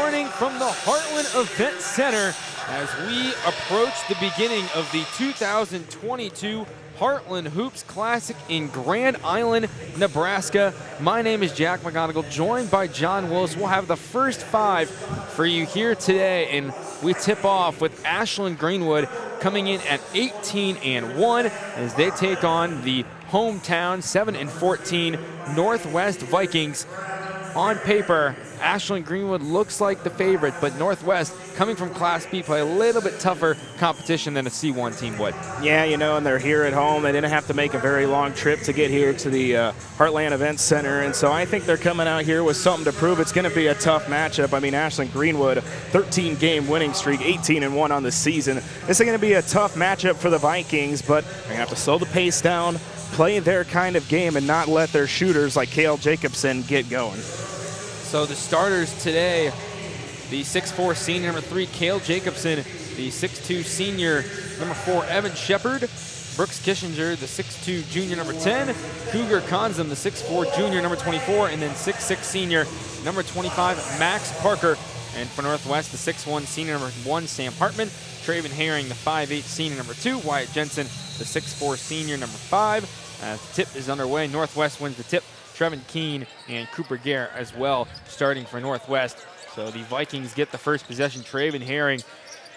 morning from the Heartland Event Center as we approach the beginning of the 2022 Heartland Hoops Classic in Grand Island, Nebraska. My name is Jack McGonigal, joined by John Willis. We'll have the first five for you here today, and we tip off with Ashland-Greenwood coming in at 18-1 as they take on the hometown 7-14 Northwest Vikings. On paper, Ashland-Greenwood looks like the favorite, but Northwest, coming from Class B, play a little bit tougher competition than a C1 team would. Yeah, you know, and they're here at home. They didn't have to make a very long trip to get here to the Heartland Event Center, and so I think they're coming out here with something to prove. It's going to be a tough matchup. I mean, Ashland-Greenwood, 13-game winning streak, 18-1 on the season. This is going to be a tough matchup for the Vikings, but they're going to have to slow the pace down, play their kind of game, and not let their shooters like Cale Jacobson get going. So the starters today, the 6'4 senior, number 3, Cale Jacobson, the 6'2 senior, number 4, Evan Shepard, Brooks Kissinger, the 6'2 junior, number 10, Cougar Konzum, the 6'4 junior, number 24, and then 6'6 senior, number 25, Max Parker. And for Northwest, the 6'1 senior, number 1, Sam Hartman, Traven Herring, the 5'8 senior, number 2, Wyatt Jensen, the 6'4 senior, number 5. The tip is underway. Northwest wins the tip. Trevin Keene and Cooper Gare as well starting for Northwest. So the Vikings get the first possession. Traven Herring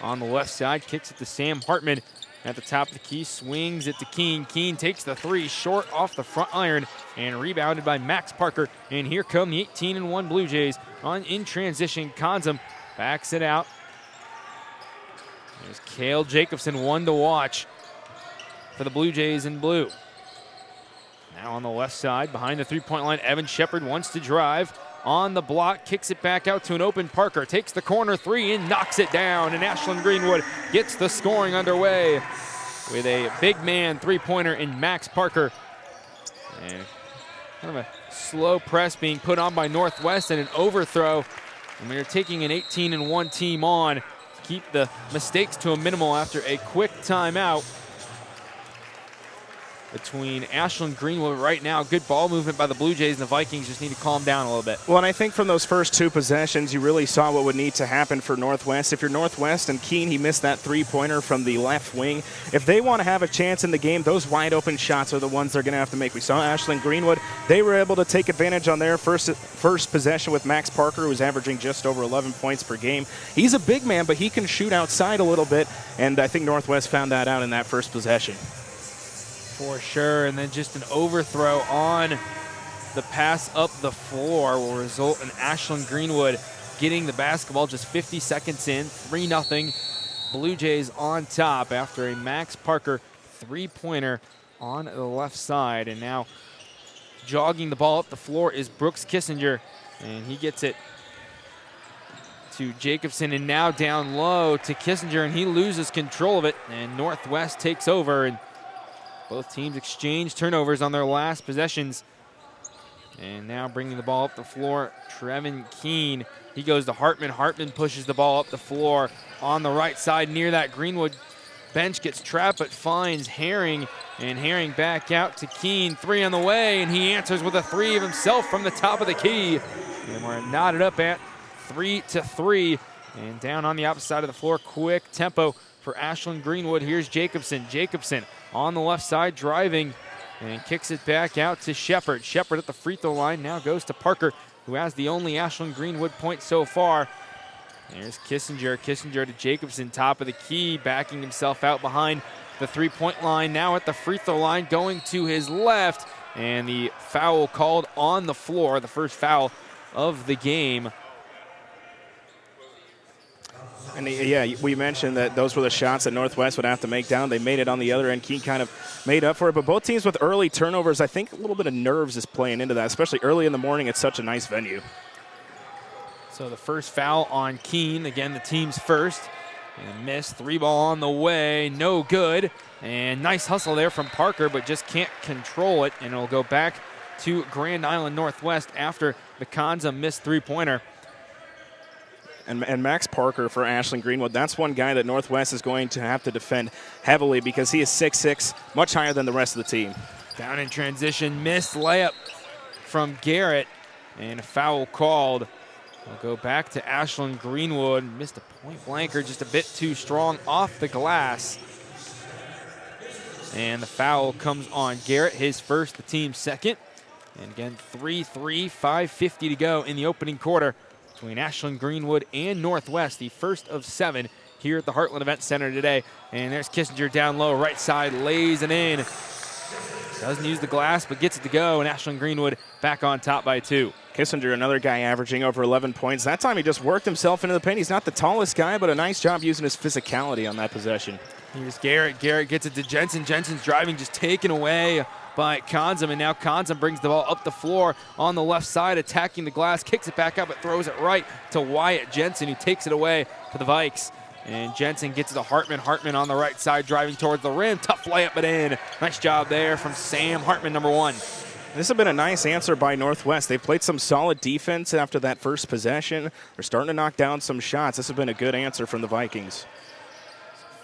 on the left side, kicks it to Sam Hartman at the top of the key, swings it to Keene. Keene takes the three short off the front iron and rebounded by Max Parker. And here come the 18-1 Blue Jays in transition. Konzum backs it out. There's Cale Jacobson, one to watch for the Blue Jays in blue. Now on the left side, behind the three-point line, Evan Shepard wants to drive. On the block, kicks it back out to an open Parker. Takes the corner three and knocks it down. And Ashland-Greenwood gets the scoring underway with a big man three-pointer in Max Parker. And kind of a slow press being put on by Northwest and an overthrow. And we are taking an 18-1 team on to keep the mistakes to a minimal after a quick timeout between Ashland-Greenwood right now. Good ball movement by the Blue Jays, and the Vikings just need to calm down a little bit. Well, and I think from those first two possessions, you really saw what would need to happen for Northwest. If you're Northwest and Keene, he missed that three-pointer from the left wing. If they want to have a chance in the game, those wide-open shots are the ones they're going to have to make. We saw Ashland-Greenwood. They were able to take advantage on their first possession with Max Parker, who was averaging just over 11 points per game. He's a big man, but he can shoot outside a little bit, and I think Northwest found that out in that first possession. For sure, and then just an overthrow on the pass up the floor will result in Ashland-Greenwood getting the basketball just 50 seconds in, 3-0. Blue Jays on top after a Max Parker three-pointer on the left side. And now jogging the ball up the floor is Brooks Kissinger, and he gets it to Jacobson, and now down low to Kissinger, and he loses control of it, and Northwest takes over. And both teams exchange turnovers on their last possessions. And now bringing the ball up the floor, Trevin Keene. He goes to Hartman. Hartman pushes the ball up the floor on the right side near that Greenwood bench. Gets trapped but finds Herring. And Herring back out to Keene. Three on the way, and he answers with a three of himself from the top of the key. And we're knotted up at 3-3. And down on the opposite side of the floor, quick tempo for Ashland-Greenwood. Here's Jacobson. Jacobson on the left side driving and kicks it back out to Shepard. Shepard at the free throw line now goes to Parker, who has the only Ashland-Greenwood point so far. There's Kissinger. Kissinger to Jacobson, top of the key, backing himself out behind the three-point line. Now at the free throw line, going to his left, and the foul called on the floor, the first foul of the game. And yeah, we mentioned that those were the shots that Northwest would have to make down. They made it on the other end. Keene kind of made up for it. But both teams with early turnovers, I think a little bit of nerves is playing into that, especially early in the morning. It's such a nice venue. So the first foul on Keene. Again, the team's first. And miss. Three ball on the way. No good. And nice hustle there from Parker, but just can't control it. And it'll go back to Grand Island Northwest after the Konzum missed three-pointer. And Max Parker for Ashland-Greenwood, that's one guy that Northwest is going to have to defend heavily because he is 6'6", much higher than the rest of the team. Down in transition, missed layup from Garrett, and a foul called We'll go back to Ashland-Greenwood. Missed a point blanker, just a bit too strong off the glass. And the foul comes on Garrett, his first, the team's second. And again, 3-3, 5:50 to go in the opening quarter between Ashland-Greenwood and Northwest, the first of 7 here at the Heartland Event Center today. And there's Kissinger down low, right side, lays it in. Doesn't use the glass, but gets it to go, and Ashland-Greenwood back on top by 2. Kissinger, another guy averaging over 11 points. That time he just worked himself into the paint. He's not the tallest guy, but a nice job using his physicality on that possession. Here's Garrett. Garrett gets it to Jensen. Jensen's driving, just taken away by Konzum, and now Konzum brings the ball up the floor on the left side, attacking the glass, kicks it back up, and throws it right to Wyatt Jensen, who takes it away for the Vikes. And Jensen gets it to Hartman. Hartman on the right side, driving towards the rim. Tough layup, but in. Nice job there from Sam Hartman, number 1. This has been a nice answer by Northwest. They've played some solid defense after that first possession. They're starting to knock down some shots. This has been a good answer from the Vikings.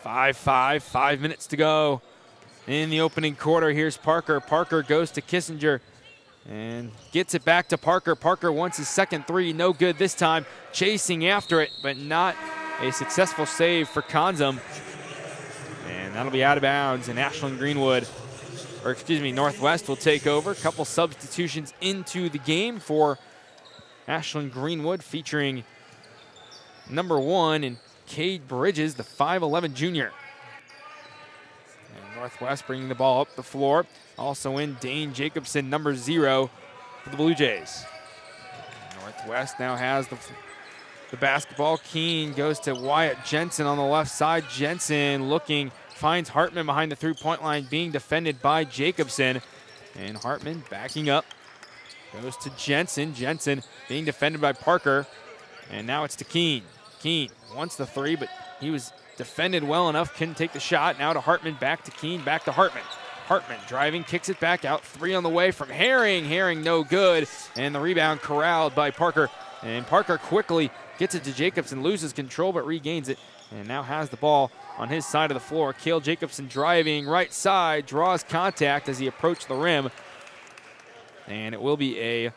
5-5, 5 minutes to go in the opening quarter. Here's Parker. Parker goes to Kissinger and gets it back to Parker. Parker wants his second 3. No good this time. Chasing after it, but not a successful save for Konzum. And that'll be out of bounds. And Ashland-Greenwood, or excuse me, Northwest will take over. A couple substitutions into the game for Ashland-Greenwood, featuring number 1 and Cade Bridges, the 5'11 junior. And Northwest bringing the ball up the floor. Also in Dane Jacobson, number 0 for the Blue Jays. Northwest now has the basketball. Keene goes to Wyatt Jensen on the left side. Jensen looking, finds Hartman behind the three-point line, being defended by Jacobson. And Hartman backing up, goes to Jensen. Jensen being defended by Parker. And now it's to Keene. Keene wants the 3, but he was defended well enough, couldn't take the shot. Now to Hartman, back to Keene, back to Hartman. Hartman driving, kicks it back out. 3 on the way from Herring. Herring no good. And the rebound corralled by Parker. And Parker quickly gets it to Jacobson, loses control but regains it. And now has the ball on his side of the floor. Cale Jacobson driving right side, draws contact as he approached the rim. And it will be a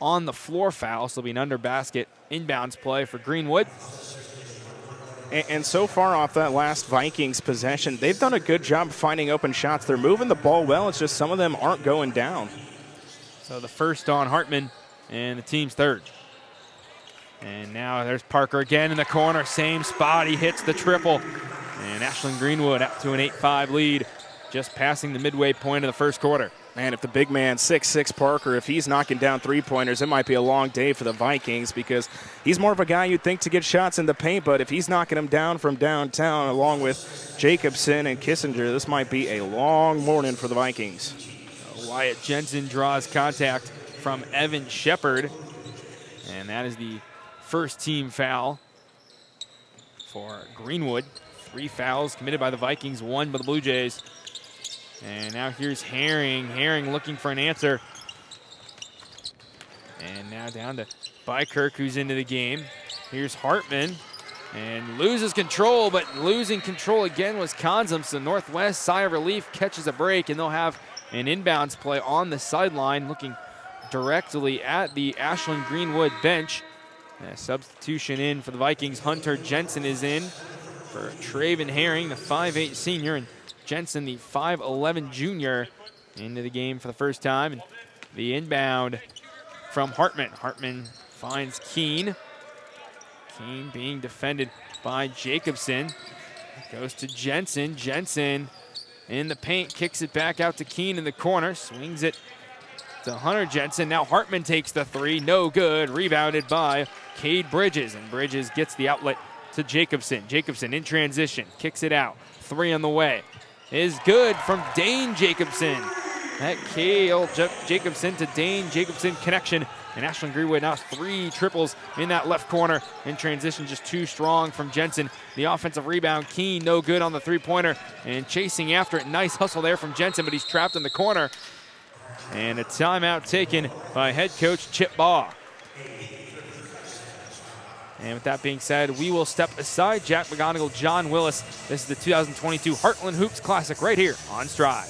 on the floor foul, so it'll be an under basket inbounds play for Greenwood. And so far off that last Vikings possession, they've done a good job finding open shots. They're moving the ball well. It's just some of them aren't going down. So the first on Hartman and the team's 3rd. And now there's Parker again in the corner. Same spot. He hits the triple. And Ashland-Greenwood up to an 8-5 lead, just passing the midway point of the first quarter. Man, if the big man, 6'6" Parker, if he's knocking down three-pointers, it might be a long day for the Vikings, because he's more of a guy you'd think to get shots in the paint, but if he's knocking them down from downtown along with Jacobson and Kissinger, this might be a long morning for the Vikings. Wyatt Jensen draws contact from Evan Shepard, and that is the first team foul for Greenwood. 3 fouls committed by the Vikings, 1 by the Blue Jays. And now here's Herring. Herring looking for an answer. And now down to Bykirk, who's into the game. Here's Hartman. And loses control, but losing control again was Konzum. So Northwest, sigh of relief, catches a break, and they'll have an inbounds play on the sideline, looking directly at the Ashland-Greenwood bench. A substitution in for the Vikings. Hunter Jensen is in for Traven Herring, the 5'8 senior, and Jensen, the 5'11 junior, into the game for the first time. And the inbound from Hartman. Hartman finds Keene. Keene being defended by Jacobson. Goes to Jensen. Jensen in the paint, kicks it back out to Keene in the corner, swings it to Hunter Jensen. Now Hartman takes the 3, no good. Rebounded by Cade Bridges, and Bridges gets the outlet to Jacobson. Jacobson in transition, kicks it out. 3 on the way. Is good from Dane Jacobson. That Cale Jacobson to Dane Jacobson connection. And Ashland-Greenwood now 3 triples in that left corner. In transition, just too strong from Jensen. The offensive rebound, Keene, no good on the 3-pointer. And chasing after it, nice hustle there from Jensen, but he's trapped in the corner. And a timeout taken by head coach Chip Baugh. And with that being said, we will step aside. Jack McGonigal, John Willis. This is the 2022 Heartland Hoops Classic right here on Strive.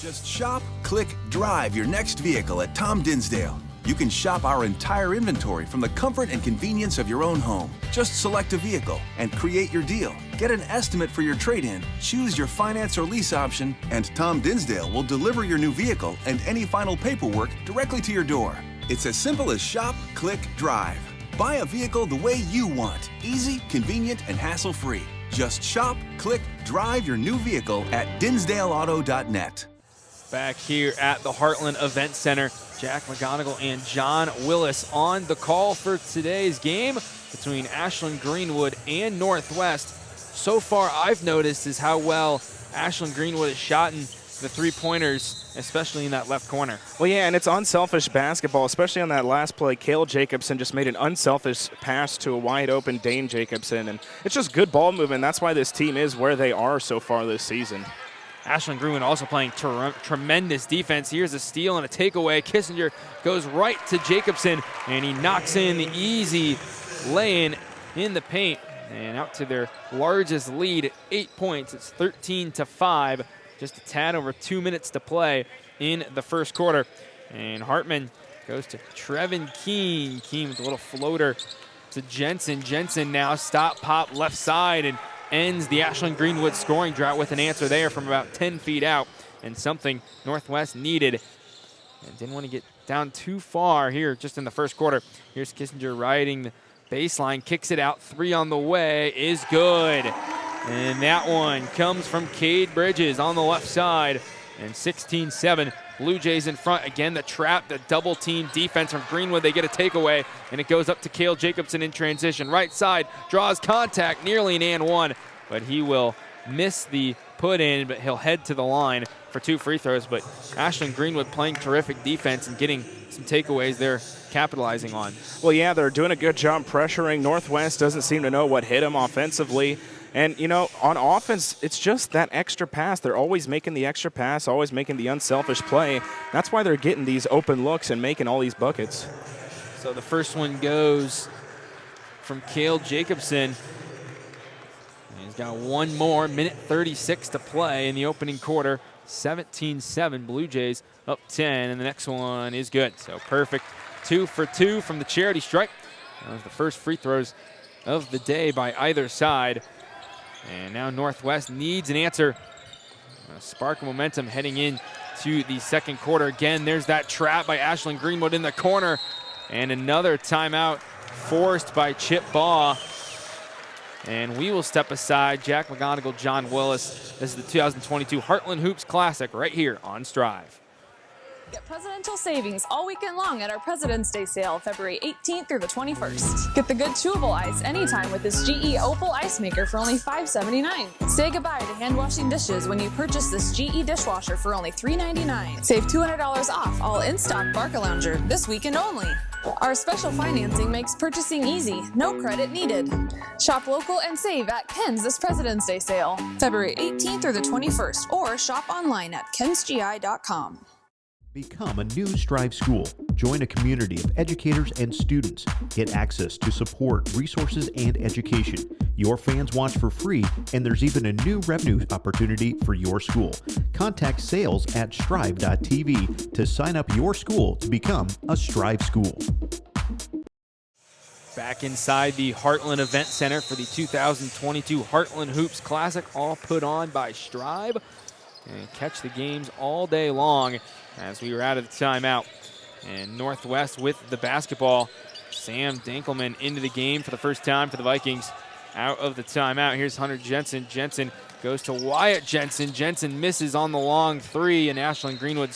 Just shop, click, drive your next vehicle at Tom Dinsdale. You can shop our entire inventory from the comfort and convenience of your own home. Just select a vehicle and create your deal. Get an estimate for your trade-in, choose your finance or lease option, and Tom Dinsdale will deliver your new vehicle and any final paperwork directly to your door. It's as simple as shop, click, drive. Buy a vehicle the way you want. Easy, convenient, and hassle-free. Just shop, click, drive your new vehicle at dinsdaleauto.net. Back here at the Heartland Event Center, Jack McGonigal and John Willis on the call for today's game between Ashland-Greenwood and Northwest. So far, I've noticed is how well Ashland-Greenwood has shot in the three-pointers, especially in that left corner. Well, yeah, and it's unselfish basketball, especially on that last play. Cale Jacobson just made an unselfish pass to a wide-open Dane Jacobson, and it's just good ball movement. That's why this team is where they are so far this season. Ashland-Greenwood also playing tremendous defense. Here's a steal and a takeaway. Kissinger goes right to Jacobson, and he knocks in the easy lay-in in the paint. And out to their largest lead, 8 points. It's 13-5. Just a tad over 2 minutes to play in the first quarter. And Hartman goes to Trevin Keene. Keene with a little floater to Jensen. Jensen now stop, pop, left side, and ends the Ashland-Greenwood scoring drought with an answer there from about 10 feet out, and something Northwest needed and didn't want to get down too far here just in the first quarter. Here's Kissinger riding the baseline, kicks it out, three on the way, is good. And that one comes from Cade Bridges on the left side, and 16-7. Blue Jays in front. Again, the trap, the double team defense from Greenwood. They get a takeaway, and it goes up to Cale Jacobson in transition. Right side, draws contact, nearly an and one, but he will miss the put in, but he'll head to the line for 2 free throws. But Ashland-Greenwood playing terrific defense and getting some takeaways they're capitalizing on. Well, yeah, they're doing a good job pressuring. Northwest doesn't seem to know what hit them offensively. And, you know, on offense, it's just that extra pass. They're always making the extra pass, always making the unselfish play. That's why they're getting these open looks and making all these buckets. So the first one goes from Cale Jacobson. He's got one more, minute 36 to play in the opening quarter. 17-7, Blue Jays up 10, and the next one is good. So perfect 2 for 2 from the charity stripe. That was the first free throws of the day by either side. And now Northwest needs an answer. A spark of momentum heading in to the second quarter. Again, there's that trap by Ashland-Greenwood in the corner. And another timeout forced by Chip Baugh. And we will step aside. Jack McGonigal, John Willis. This is the 2022 Heartland Hoops Classic right here on Strive. Get presidential savings all weekend long at our President's Day sale, February 18th through the 21st. Get the good chewable ice anytime with this GE Opal Ice Maker for only $5.79. Say goodbye to hand washing dishes when you purchase this GE dishwasher for only $3.99. Save $200 off all in-stock Barca Lounger this weekend only. Our special financing makes purchasing easy, no credit needed. Shop local and save at Ken's this President's Day sale, February 18th through the 21st, or shop online at kensgi.com. Become a new Strive school. Join a community of educators and students. Get access to support, resources, and education. Your fans watch for free, and there's even a new revenue opportunity for your school. Contact sales at strive.tv to sign up your school to become a Strive school. Back inside the Heartland Event Center for the 2022 Heartland Hoops Classic, all put on by Strive. And catch the games all day long as we were out of the timeout. And Northwest with the basketball. Sam Dinkelman into the game for the first time for the Vikings. Out of the timeout. Here's Hunter Jensen. Jensen goes to Wyatt Jensen. Jensen misses on the long three, and Ashland-Greenwood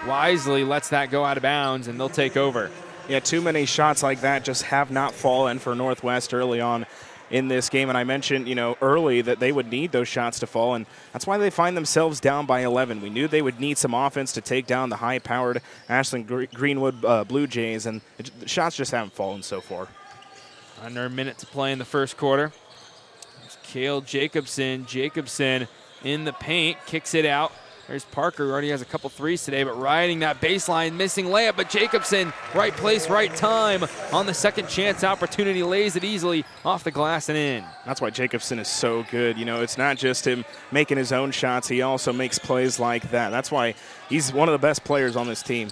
wisely lets that go out of bounds, and they'll take over. Yeah, too many shots like that just have not fallen for Northwest early on in this game. And I mentioned, you know, early that they would need those shots to fall, and that's why they find themselves down by 11. We knew they would need some offense to take down the high-powered Ashland-Greenwood Blue Jays, and the shots just haven't fallen so far. Under a minute to play in the first quarter. There's Cale Jacobson. Jacobson in the paint, kicks it out. There's Parker, who already has a couple threes today, but riding that baseline, missing layup, but Jacobson, right place, right time on the second chance opportunity, lays it easily off the glass and in. That's why Jacobson is so good. You know, it's not just him making his own shots, he also makes plays like that. That's why he's one of the best players on this team.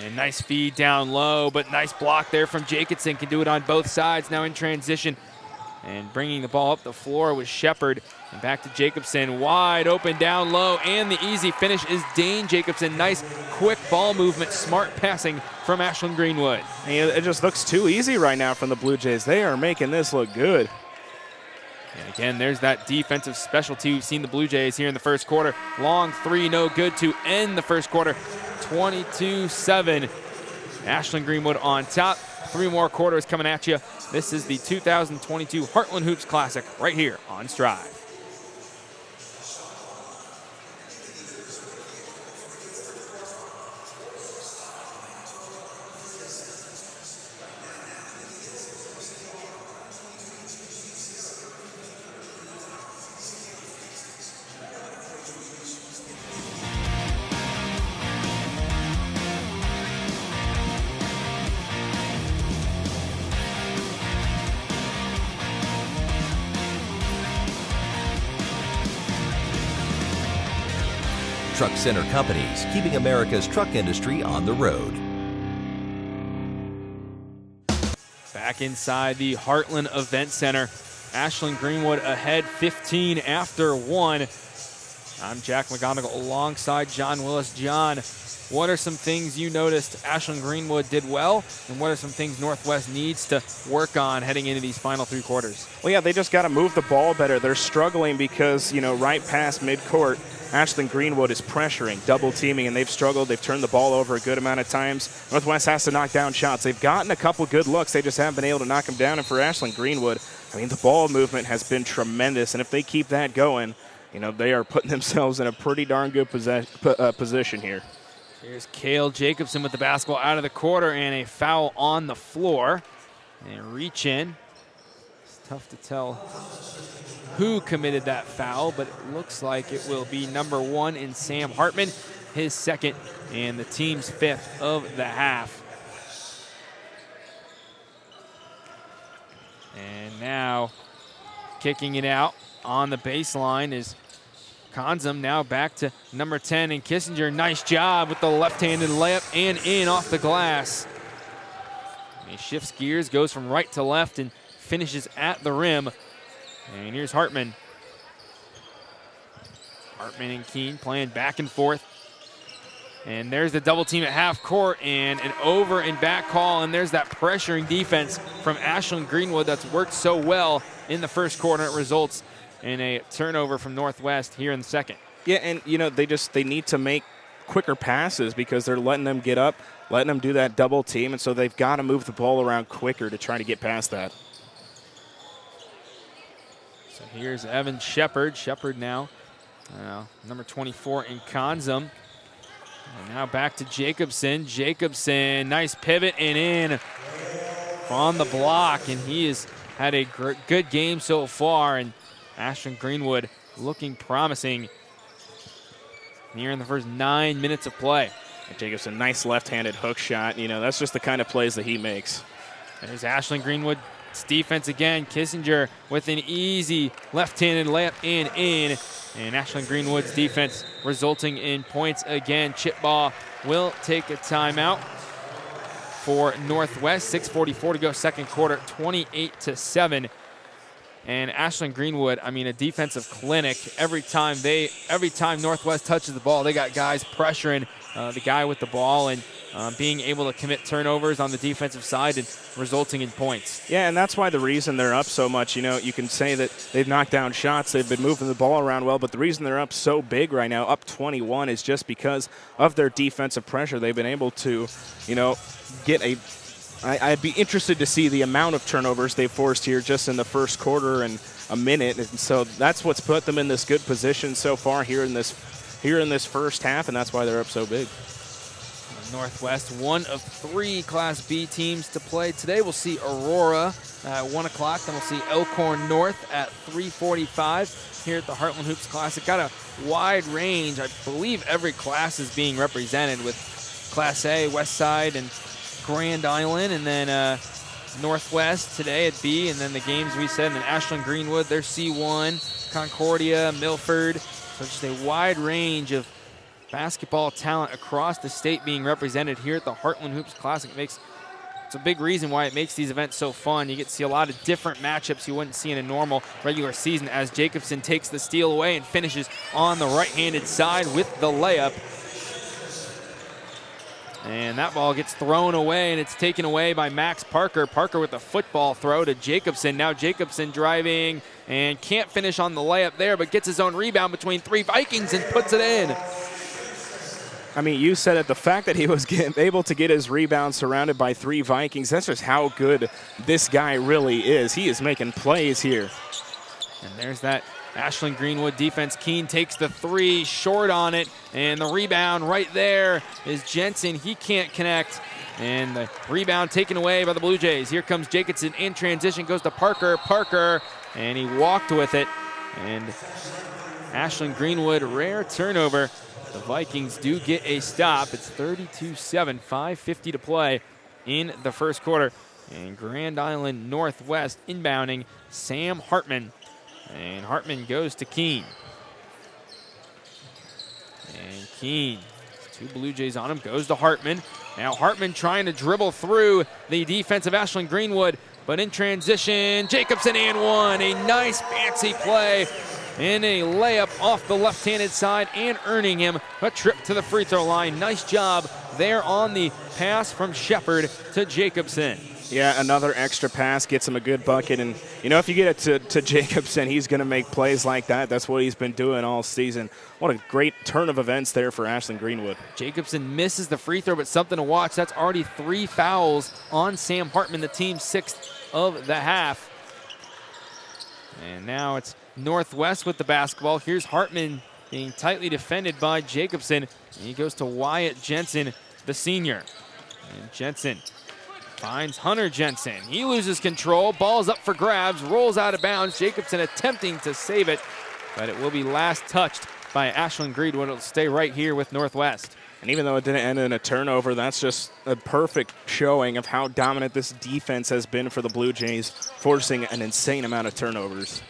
And nice feed down low, but nice block there from Jacobson. Can do it on both sides now in transition. And bringing the ball up the floor was Shepard. And back to Jacobson, wide open down low, and the easy finish is Dane Jacobson. Nice quick ball movement, smart passing from Ashland-Greenwood. It just looks too easy right now from the Blue Jays. They are making this look good. And again, there's that defensive specialty. We've seen the Blue Jays here in the first quarter. Long three, no good to end the first quarter. 22-7. Ashland-Greenwood on top. 3 more quarters coming at you. This is the 2022 Heartland Hoops Classic right here on Strive. Truck Center Companies, keeping America's truck industry on the road. Back inside the Heartland Event Center, Ashland-Greenwood ahead 15 after 1. I'm Jack McGonigal alongside John Willis. John, what are some things you noticed Ashland-Greenwood did well, and what are some things Northwest needs to work on heading into these final 3 quarters? Well, yeah, they just got to move the ball better. They're struggling because, right past midcourt, Ashland-Greenwood is pressuring, double teaming, and they've struggled. They've turned the ball over a good amount of times. Northwest has to knock down shots. They've gotten a couple good looks. They just haven't been able to knock them down. And for Ashland-Greenwood, the ball movement has been tremendous. And if they keep that going, they are putting themselves in a pretty darn good position here. Here's Cale Jacobson with the basketball out of the quarter and a foul on the floor. And reach in. It's tough to tell who committed that foul, but it looks like it will be number 1 in Sam Hartman, his second and the team's 5th of the half. And now kicking it out on the baseline is Konzum. Now back to number 10 and Kissinger. Nice job with the left-handed layup and in off the glass. And he shifts gears, goes from right to left and finishes at the rim. And here's Hartman. Hartman and Keene playing back and forth. And there's the double team at half court and an over and back call. And there's that pressuring defense from Ashland-Greenwood that's worked so well in the first quarter. It results in a turnover from Northwest here in the second. Yeah, and they need to make quicker passes because they're letting them get up, letting them do that double team. And so they've got to move the ball around quicker to try to get past that. So here's Evan Shepard. Shepard now, number 24 in Konzum. And now back to Jacobson. Jacobson, nice pivot and in on the block. And he has had a good game so far. And Ashland-Greenwood looking promising here in the first 9 minutes of play. And Jacobson, nice left-handed hook shot. That's just the kind of plays that he makes. There's Ashland-Greenwood. It's defense again. Kissinger with an easy left-handed layup and in. And Ashland-Greenwood's defense resulting in points again. Chip ball will take a timeout for Northwest. 6:44 to go second quarter, 28-7. And Ashland-Greenwood, a defensive clinic. Every time Northwest touches the ball, they got guys pressuring the guy with the ball and being able to commit turnovers on the defensive side and resulting in points. Yeah, and that's why the reason they're up so much, you can say that they've knocked down shots, they've been moving the ball around well, but the reason they're up so big right now, up 21, is just because of their defensive pressure. They've been able to, get a I'd be interested to see the amount of turnovers they forced here just in the first quarter and a minute. And so that's what's put them in this good position so far here in this first half, and that's why they're up so big. Northwest, one of 3 Class B teams to play today. We'll see Aurora at 1 o'clock. Then we'll see Elkhorn North at 3:45 here at the Heartland Hoops Classic. Got a wide range. I believe every class is being represented with Class A, West Side, and Grand Island, and then Northwest today at B, and then the games we said, and then Ashland-Greenwood, they're C1, Concordia, Milford. So just a wide range of basketball talent across the state being represented here at the Heartland Hoops Classic. It's a big reason why it makes these events so fun. You get to see a lot of different matchups you wouldn't see in a normal regular season as Jacobson takes the steal away and finishes on the right-handed side with the layup. And that ball gets thrown away, and it's taken away by Max Parker. Parker with a football throw to Jacobson. Now Jacobson driving and can't finish on the layup there, but gets his own rebound between 3 Vikings and puts it in. I mean, you said it, the fact that he was able to get his rebound surrounded by 3 Vikings, that's just how good this guy really is. He is making plays here. And there's that Ashland-Greenwood defense. Keene takes the 3, short on it, and the rebound right there is Jensen. He can't connect, and the rebound taken away by the Blue Jays. Here comes Jacobson in transition, goes to Parker. Parker, and he walked with it. And Ashland-Greenwood, rare turnover. The Vikings do get a stop. It's 32-7, 5:50 to play in the first quarter. And Grand Island Northwest inbounding Sam Hartman. And Hartman goes to Keene. And Keene, 2 Blue Jays on him, goes to Hartman. Now Hartman trying to dribble through the defense of Ashland-Greenwood, but in transition, Jacobson and one. A nice fancy play and a layup off the left-handed side and earning him a trip to the free throw line. Nice job there on the pass from Shepard to Jacobson. Yeah, another extra pass gets him a good bucket. And, you know, if you get it to Jacobson, he's going to make plays like that. That's what he's been doing all season. What a great turn of events there for Ashland-Greenwood. Jacobson misses the free throw, but something to watch. That's already 3 fouls on Sam Hartman, the team's 6th of the half. And now it's Northwest with the basketball. Here's Hartman being tightly defended by Jacobson. And he goes to Wyatt Jensen, the senior. And Jensen finds Hunter Jensen. He loses control. Ball's up for grabs. Rolls out of bounds. Jacobson attempting to save it, but it will be last touched by Ashland-Greenwood. It'll stay right here with Northwest. And even though it didn't end in a turnover, that's just a perfect showing of how dominant this defense has been for the Blue Jays, forcing an insane amount of turnovers.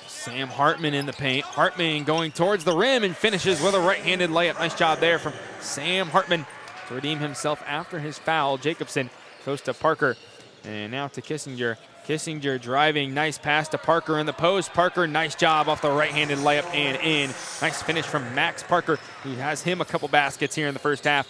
Sam Hartman in the paint. Hartman going towards the rim and finishes with a right-handed layup. Nice job there from Sam Hartman to redeem himself after his foul. Jacobson goes to Parker, and now to Kissinger. Kissinger driving, nice pass to Parker in the post. Parker, nice job off the right-handed layup and in. Nice finish from Max Parker, who has him a couple baskets here in the first half.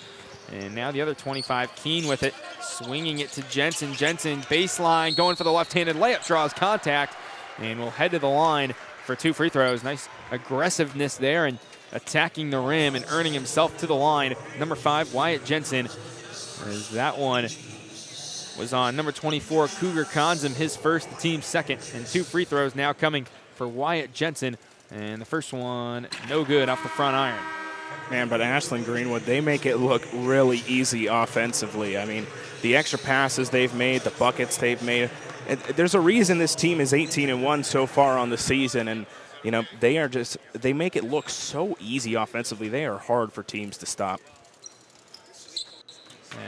And now the other 25, Keene with it, swinging it to Jensen. Jensen, baseline, going for the left-handed layup, draws contact, and will head to the line for 2 free throws. Nice aggressiveness there and attacking the rim and earning himself to the line. Number 5, Wyatt Jensen, as that one was on number 24, Cougar Konzum, his first, the team's 2nd, and 2 free throws now coming for Wyatt Jensen. And the first one, no good off the front iron. Man, but Ashland-Greenwood, they make it look really easy offensively. I mean, the extra passes they've made, the buckets they've made. There's a reason this team is 18-1 so far on the season, and you know they make it look so easy offensively. They are hard for teams to stop.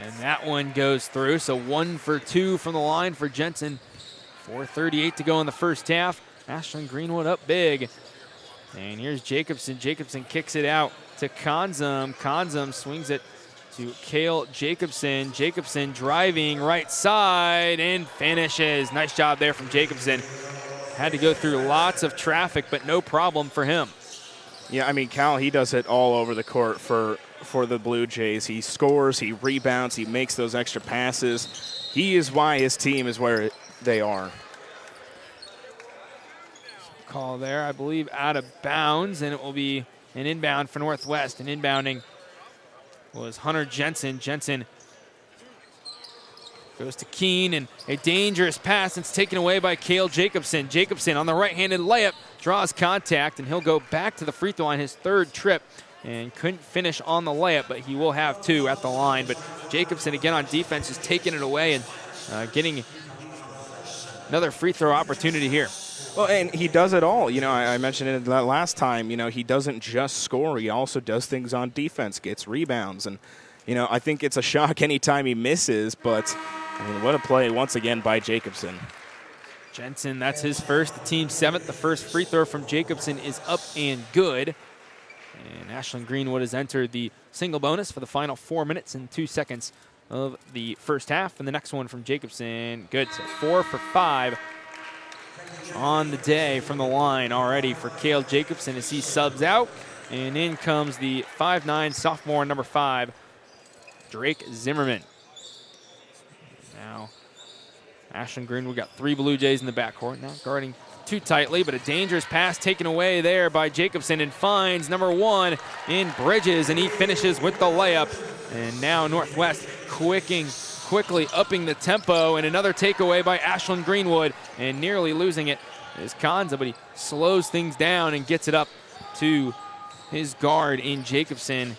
And that one goes through, so 1 for 2 from the line for Jensen. 4:38 to go in the first half. Ashland-Greenwood up big. And here's Jacobson. Jacobson kicks it out to Konzum. Konzum swings it to Cale Jacobson. Jacobson driving right side and finishes. Nice job there from Jacobson. Had to go through lots of traffic, but no problem for him. Yeah, I mean, Cal, he does it all over the court for the Blue Jays. He scores, he rebounds, he makes those extra passes. He is why his team is where they are. Call there, I believe, out of bounds, and it will be an inbound for Northwest. And inbounding was Hunter Jensen. Jensen goes to Keene, and a dangerous pass. It's taken away by Cale Jacobson. Jacobson on the right-handed layup draws contact, and he'll go back to the free throw line, his 3rd trip, and couldn't finish on the layup, but he will have 2 at the line. But Jacobson, again on defense, is taking it away and getting another free throw opportunity here. Well, and he does it all. You know, I mentioned it last time. You know, he doesn't just score. He also does things on defense, gets rebounds. And, you know, I think it's a shock anytime he misses. But, I mean, what a play once again by Jacobson. Jensen, that's his first, the team's 7th. The first free throw from Jacobson is up and good. And Ashland-Greenwood has entered the single bonus for the final 4 minutes and 2 seconds of the first half. And the next one from Jacobson, good. So 4 for 5 on the day from the line already for Cale Jacobson as he subs out. And in comes the 5'9" sophomore, number 5, Drake Zimmerman. Now, Ashland-Greenwood got 3 Blue Jays in the backcourt. Now guarding too tightly, but a dangerous pass taken away there by Jacobson and finds number 1 in Bridges, and he finishes with the layup. And now Northwest quickly upping the tempo, and another takeaway by Ashland-Greenwood, and nearly losing it is Kanza, but he slows things down and gets it up to his guard in Jacobson.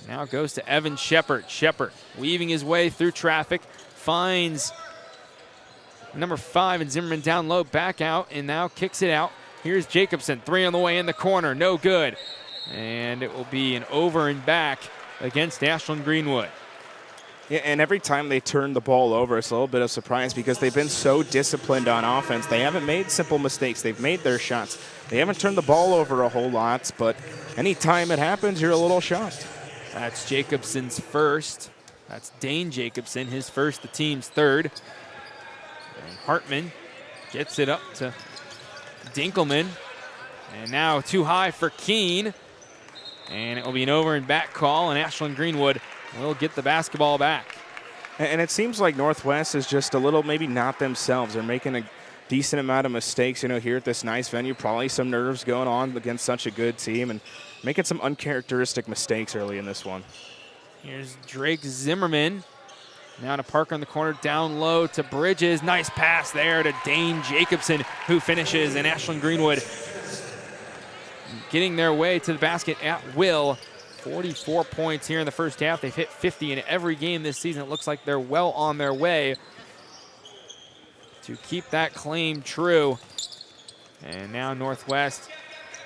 Now goes to Evan Shepard. Shepard weaving his way through traffic, finds number 5 and Zimmerman down low, back out, and now kicks it out. Here's Jacobson, 3 on the way in the corner, no good. And it will be an over and back against Ashland-Greenwood. Yeah, and every time they turn the ball over, it's a little bit of surprise because they've been so disciplined on offense. They haven't made simple mistakes. They've made their shots. They haven't turned the ball over a whole lot, but anytime it happens, you're a little shocked. That's Jacobson's first. That's Dane Jacobson, his first, the team's third. And Hartman gets it up to Dinkelman. And now too high for Keene. And it will be an over and back call, and Ashland-Greenwood will get the basketball back. And it seems like Northwest is just a little maybe not themselves. They're making a decent amount of mistakes, here at this nice venue. Probably some nerves going on against such a good team and making some uncharacteristic mistakes early in this one. Here's Drake Zimmerman. Now to Parker in the corner, down low to Bridges. Nice pass there to Dane Jacobson, who finishes, and Ashland-Greenwood getting their way to the basket at will. 44 points here in the first half. They've hit 50 in every game this season. It looks like they're well on their way to keep that claim true. And now Northwest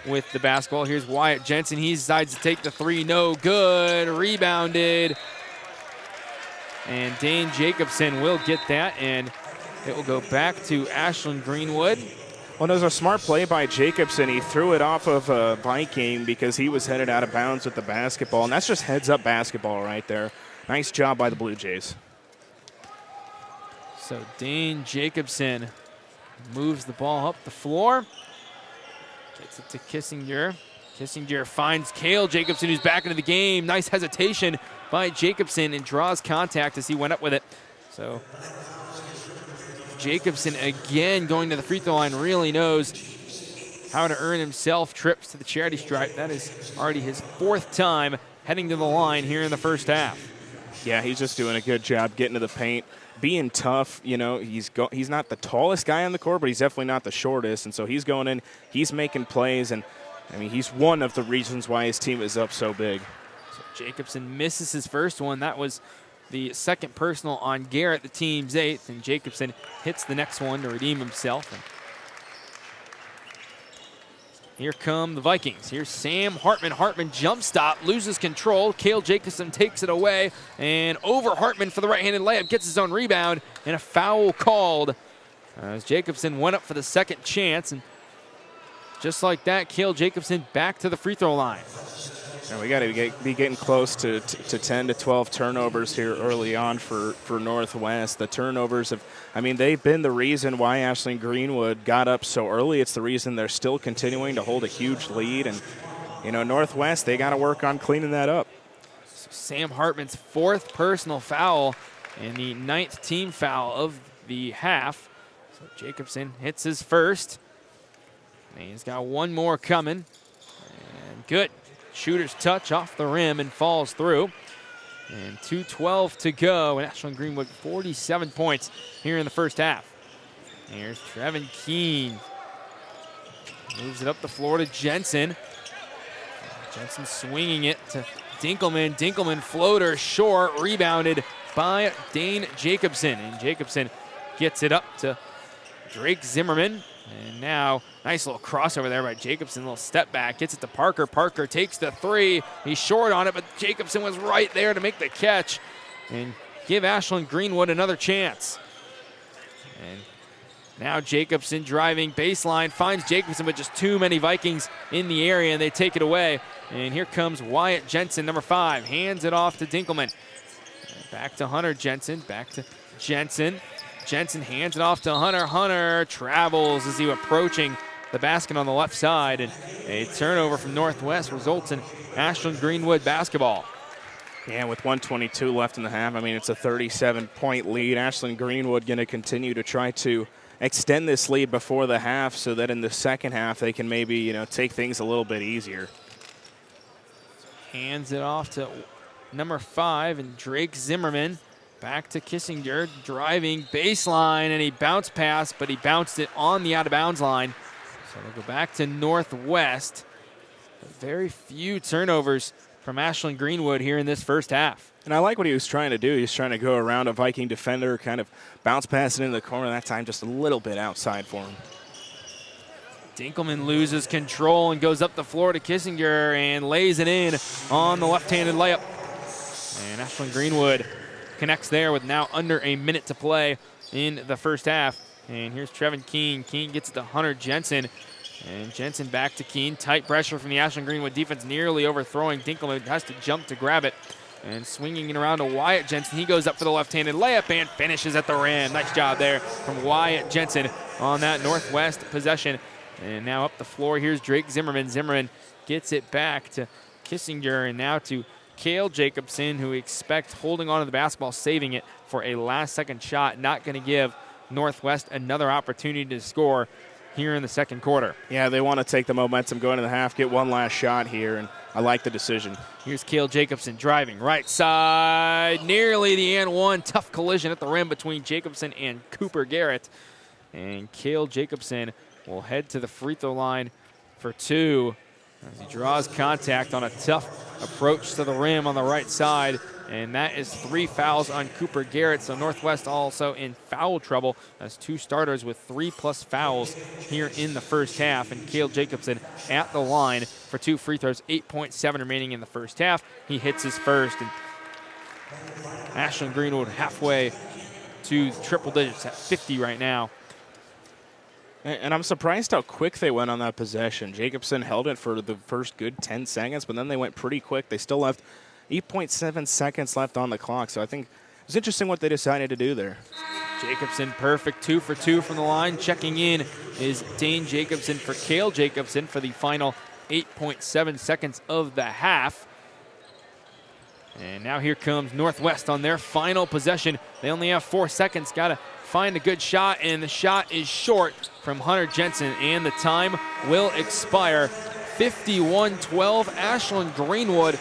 with the basketball. Here's Wyatt Jensen. He decides to take the 3. No good. Rebounded. And Dane Jacobson will get that, and it will go back to Ashland-Greenwood. Well, there's a smart play by Jacobson. He threw it off of Viking because he was headed out of bounds with the basketball, and that's just heads-up basketball right there. Nice job by the Blue Jays. So Dane Jacobson moves the ball up the floor. Gets it to Kissinger. Kissinger finds Cale Jacobson, who's back into the game. Nice hesitation by Jacobson and draws contact as he went up with it. So Jacobson again going to the free throw line, really knows how to earn himself trips to the charity stripe. That is already his 4th time heading to the line here in the first half. Yeah, he's just doing a good job getting to the paint, being tough. He's not the tallest guy on the court, but he's definitely not the shortest. And so he's going in, he's making plays, and he's one of the reasons why his team is up so big. So Jacobson misses his first one. That was the second personal on Garrett, the team's 8th, and Jacobson hits the next one to redeem himself. And here come the Vikings. Here's Sam Hartman. Hartman jump stop, loses control. Cale Jacobson takes it away, and over Hartman for the right-handed layup, gets his own rebound, and a foul called as Jacobson went up for the second chance. And just like that, Cale Jacobson back to the free throw line. And we got to be getting close to 10 to 12 turnovers here early on for Northwest. The turnovers they've been the reason why Ashland-Greenwood got up so early. It's the reason they're still continuing to hold a huge lead. And, Northwest, they got to work on cleaning that up. So Sam Hartman's 4th personal foul and the 9th team foul of the half. So Jacobson hits his first. And he's got one more coming. And good. Shooter's touch off the rim and falls through. And 2:12 to go. And Ashland-Greenwood 47 points here in the first half. Here's Trevin Keene. Moves it up the floor to Jensen. Jensen swinging it to Dinkelman. Dinkelman floater short, rebounded by Dane Jacobson. And Jacobson gets it up to Drake Zimmerman. And now, nice little crossover there by Jacobson, little step back, gets it to Parker. Parker takes the 3. He's short on it, but Jacobson was right there to make the catch and give Ashland-Greenwood another chance. And Now Jacobson driving baseline, finds Jacobson, but just too many Vikings in the area, and they take it away. And here comes Wyatt Jensen, number 5, hands it off to Dinkelman. Back to Hunter Jensen, back to Jensen. Jensen hands it off to Hunter. Hunter travels as he approaching the basket on the left side, and a turnover from Northwest results in Ashland-Greenwood basketball. Yeah, with 1:22 left in the half, I mean, it's a 37-point lead. Ashland-Greenwood going to continue to try to extend this lead before the half so that in the second half they can maybe, take things a little bit easier. Hands it off to number 5, and Drake Zimmerman. Back to Kissinger, driving baseline, and he bounced pass, but he bounced it on the out-of-bounds line. So they'll go back to Northwest. Very few turnovers from Ashland-Greenwood here in this first half. And I like what he was trying to do. He was trying to go around a Viking defender, kind of bounce pass it into the corner, that time just a little bit outside for him. Dinkelman loses control and goes up the floor to Kissinger and lays it in on the left-handed layup. And Ashland-Greenwood connects there with now under a minute to play in the first half. And here's Trevin Keene. Keene gets it to Hunter Jensen. And Jensen back to Keene. Tight pressure from the Ashland-Greenwood defense, nearly overthrowing. Dinkelman has to jump to grab it. And swinging it around to Wyatt Jensen. He goes up for the left-handed layup and finishes at the rim. Nice job there from Wyatt Jensen on that Northwest possession. And now up the floor, here's Drake Zimmerman. Zimmerman gets it back to Kissinger and now to Cale Jacobson, who we expect holding on to the basketball, saving it for a last-second shot. Not going to give Northwest another opportunity to score here in the second quarter. Yeah, they want to take the momentum going into the half, get one last shot here, and I like the decision. Here's Cale Jacobson driving right side, nearly the and one. Tough collision at the rim between Jacobson and Cooper Garrett. And Cale Jacobson will head to the free throw line for 2 as he draws contact on a tough approach to the rim on the right side. And that is 3 fouls on Cooper Garrett. So Northwest also in foul trouble as 2 starters with 3+ fouls here in the first half. And Cale Jacobson at the line for 2 free throws, 8.7 remaining in the first half. He hits his first. And Ashland-Greenwood halfway to triple digits at 50 right now. And I'm surprised how quick they went on that possession. Jacobson held it for the first good 10 seconds, but then they went pretty quick. They still left 8.7 seconds left on the clock, so I think it's interesting what they decided to do there. Jacobson perfect, 2 for 2 from the line. Checking in is Dane Jacobson for Cale Jacobson for the final 8.7 seconds of the half. And now here comes Northwest on their final possession. They only have 4 seconds, got to find a good shot, and the shot is short from Hunter Jensen, and the time will expire. 51-12, Ashland-Greenwood.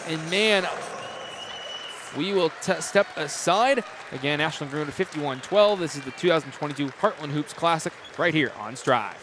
And man, we will step aside. Again, Ashland-Greenwood 51-12. This is the 2022 Heartland Hoops Classic right here on Strive.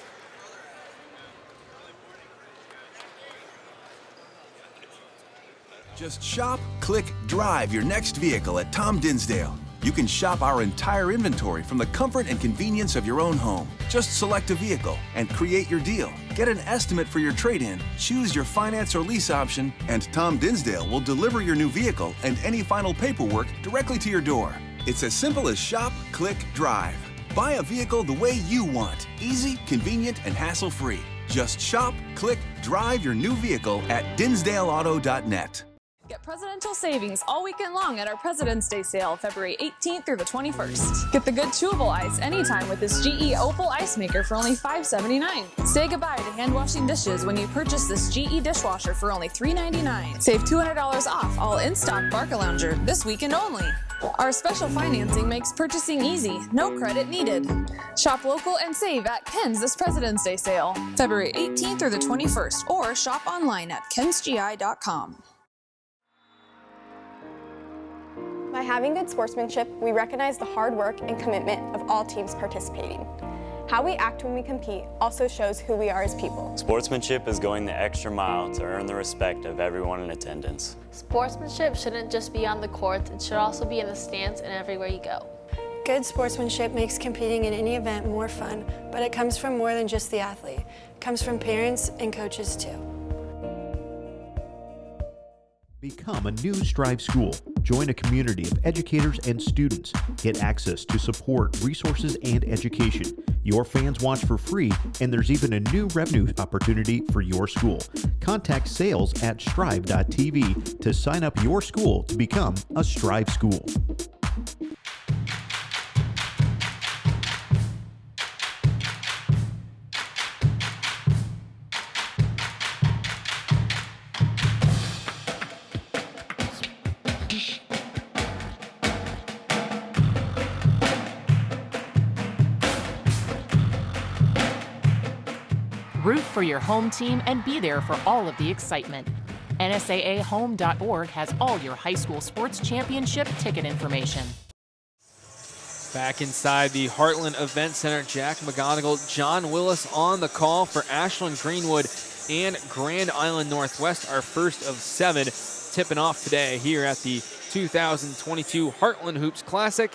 Just shop, click, drive your next vehicle at Tom Dinsdale. You can shop our entire inventory from the comfort and convenience of your own home. Just select a vehicle and create your deal. Get an estimate for your trade-in, choose your finance or lease option, and Tom Dinsdale will deliver your new vehicle and any final paperwork directly to your door. It's as simple as shop, click, drive. Buy a vehicle the way you want. Easy, convenient, and hassle-free. Just shop, click, drive your new vehicle at dinsdaleauto.net. Get presidential savings all weekend long at our President's Day sale, February 18th through the 21st. Get the good chewable ice anytime with this GE Opal ice maker for only $5.79. Say goodbye to hand washing dishes when you purchase this GE dishwasher for only $3.99. Save $200 off all in-stock Barca Lounger this weekend only. Our special financing makes purchasing easy, no credit needed. Shop local and save at Ken's this President's Day sale, February 18th through the 21st, or shop online at kensgi.com. By having good sportsmanship, we recognize the hard work and commitment of all teams participating. How we act when we compete also shows who we are as people. Sportsmanship is going the extra mile to earn the respect of everyone in attendance. Sportsmanship shouldn't just be on the court, it should also be in the stands and everywhere you go. Good sportsmanship makes competing in any event more fun, but it comes from more than just the athlete. It comes from parents and coaches too. Become a new Strive school. Join a community of educators and students. Get access to support, resources, and education. Your fans watch for free, and there's even a new revenue opportunity for your school. Contact sales at strive.tv to sign up your school to become a Strive school. Root for your home team and be there for all of the excitement. NSAAHome.org has all your high school sports championship ticket information. Back inside the Heartland Event Center, Jack McGonigal, John Willis on the call for Ashland-Greenwood and Grand Island Northwest, our first of 7 tipping off today here at the 2022 Heartland Hoops Classic.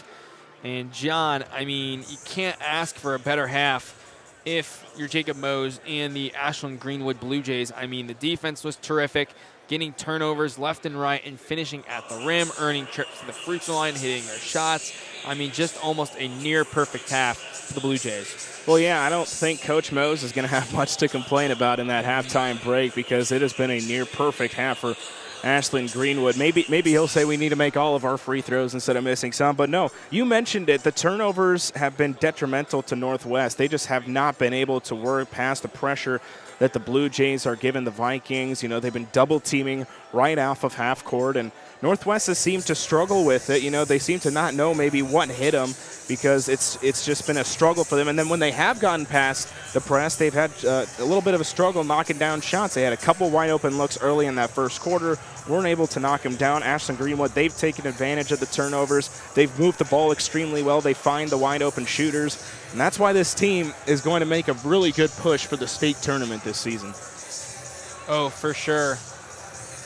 And John, I mean, you can't ask for a better half if you're Jacob Mose and the Ashland-Greenwood Blue Jays. I mean, the defense was terrific, getting turnovers left and right and finishing at the rim, earning trips to the free throw line, hitting their shots. I mean, just almost a near-perfect half for the Blue Jays. Well, yeah, I don't think Coach Mose is going to have much to complain about in that halftime break because it has been a near-perfect half for Ashland-Greenwood. Maybe he'll say we need to make all of our free throws instead of missing some. But no, you mentioned it. The turnovers have been detrimental to Northwest. They just have not been able to work past the pressure that the Blue Jays are giving the Vikings. You know, they've been double teaming right off of half court, and Northwest has seemed to struggle with it. You know, they seem to not know maybe what hit them because it's just been a struggle for them. And then when they have gotten past the press, they've had a little bit of a struggle knocking down shots. They had a couple wide open looks early in that first quarter, weren't able to knock them down. Ashland-Greenwood, they've taken advantage of the turnovers. They've moved the ball extremely well. They find the wide open shooters. And that's why this team is going to make a really good push for the state tournament this season. Oh, for sure.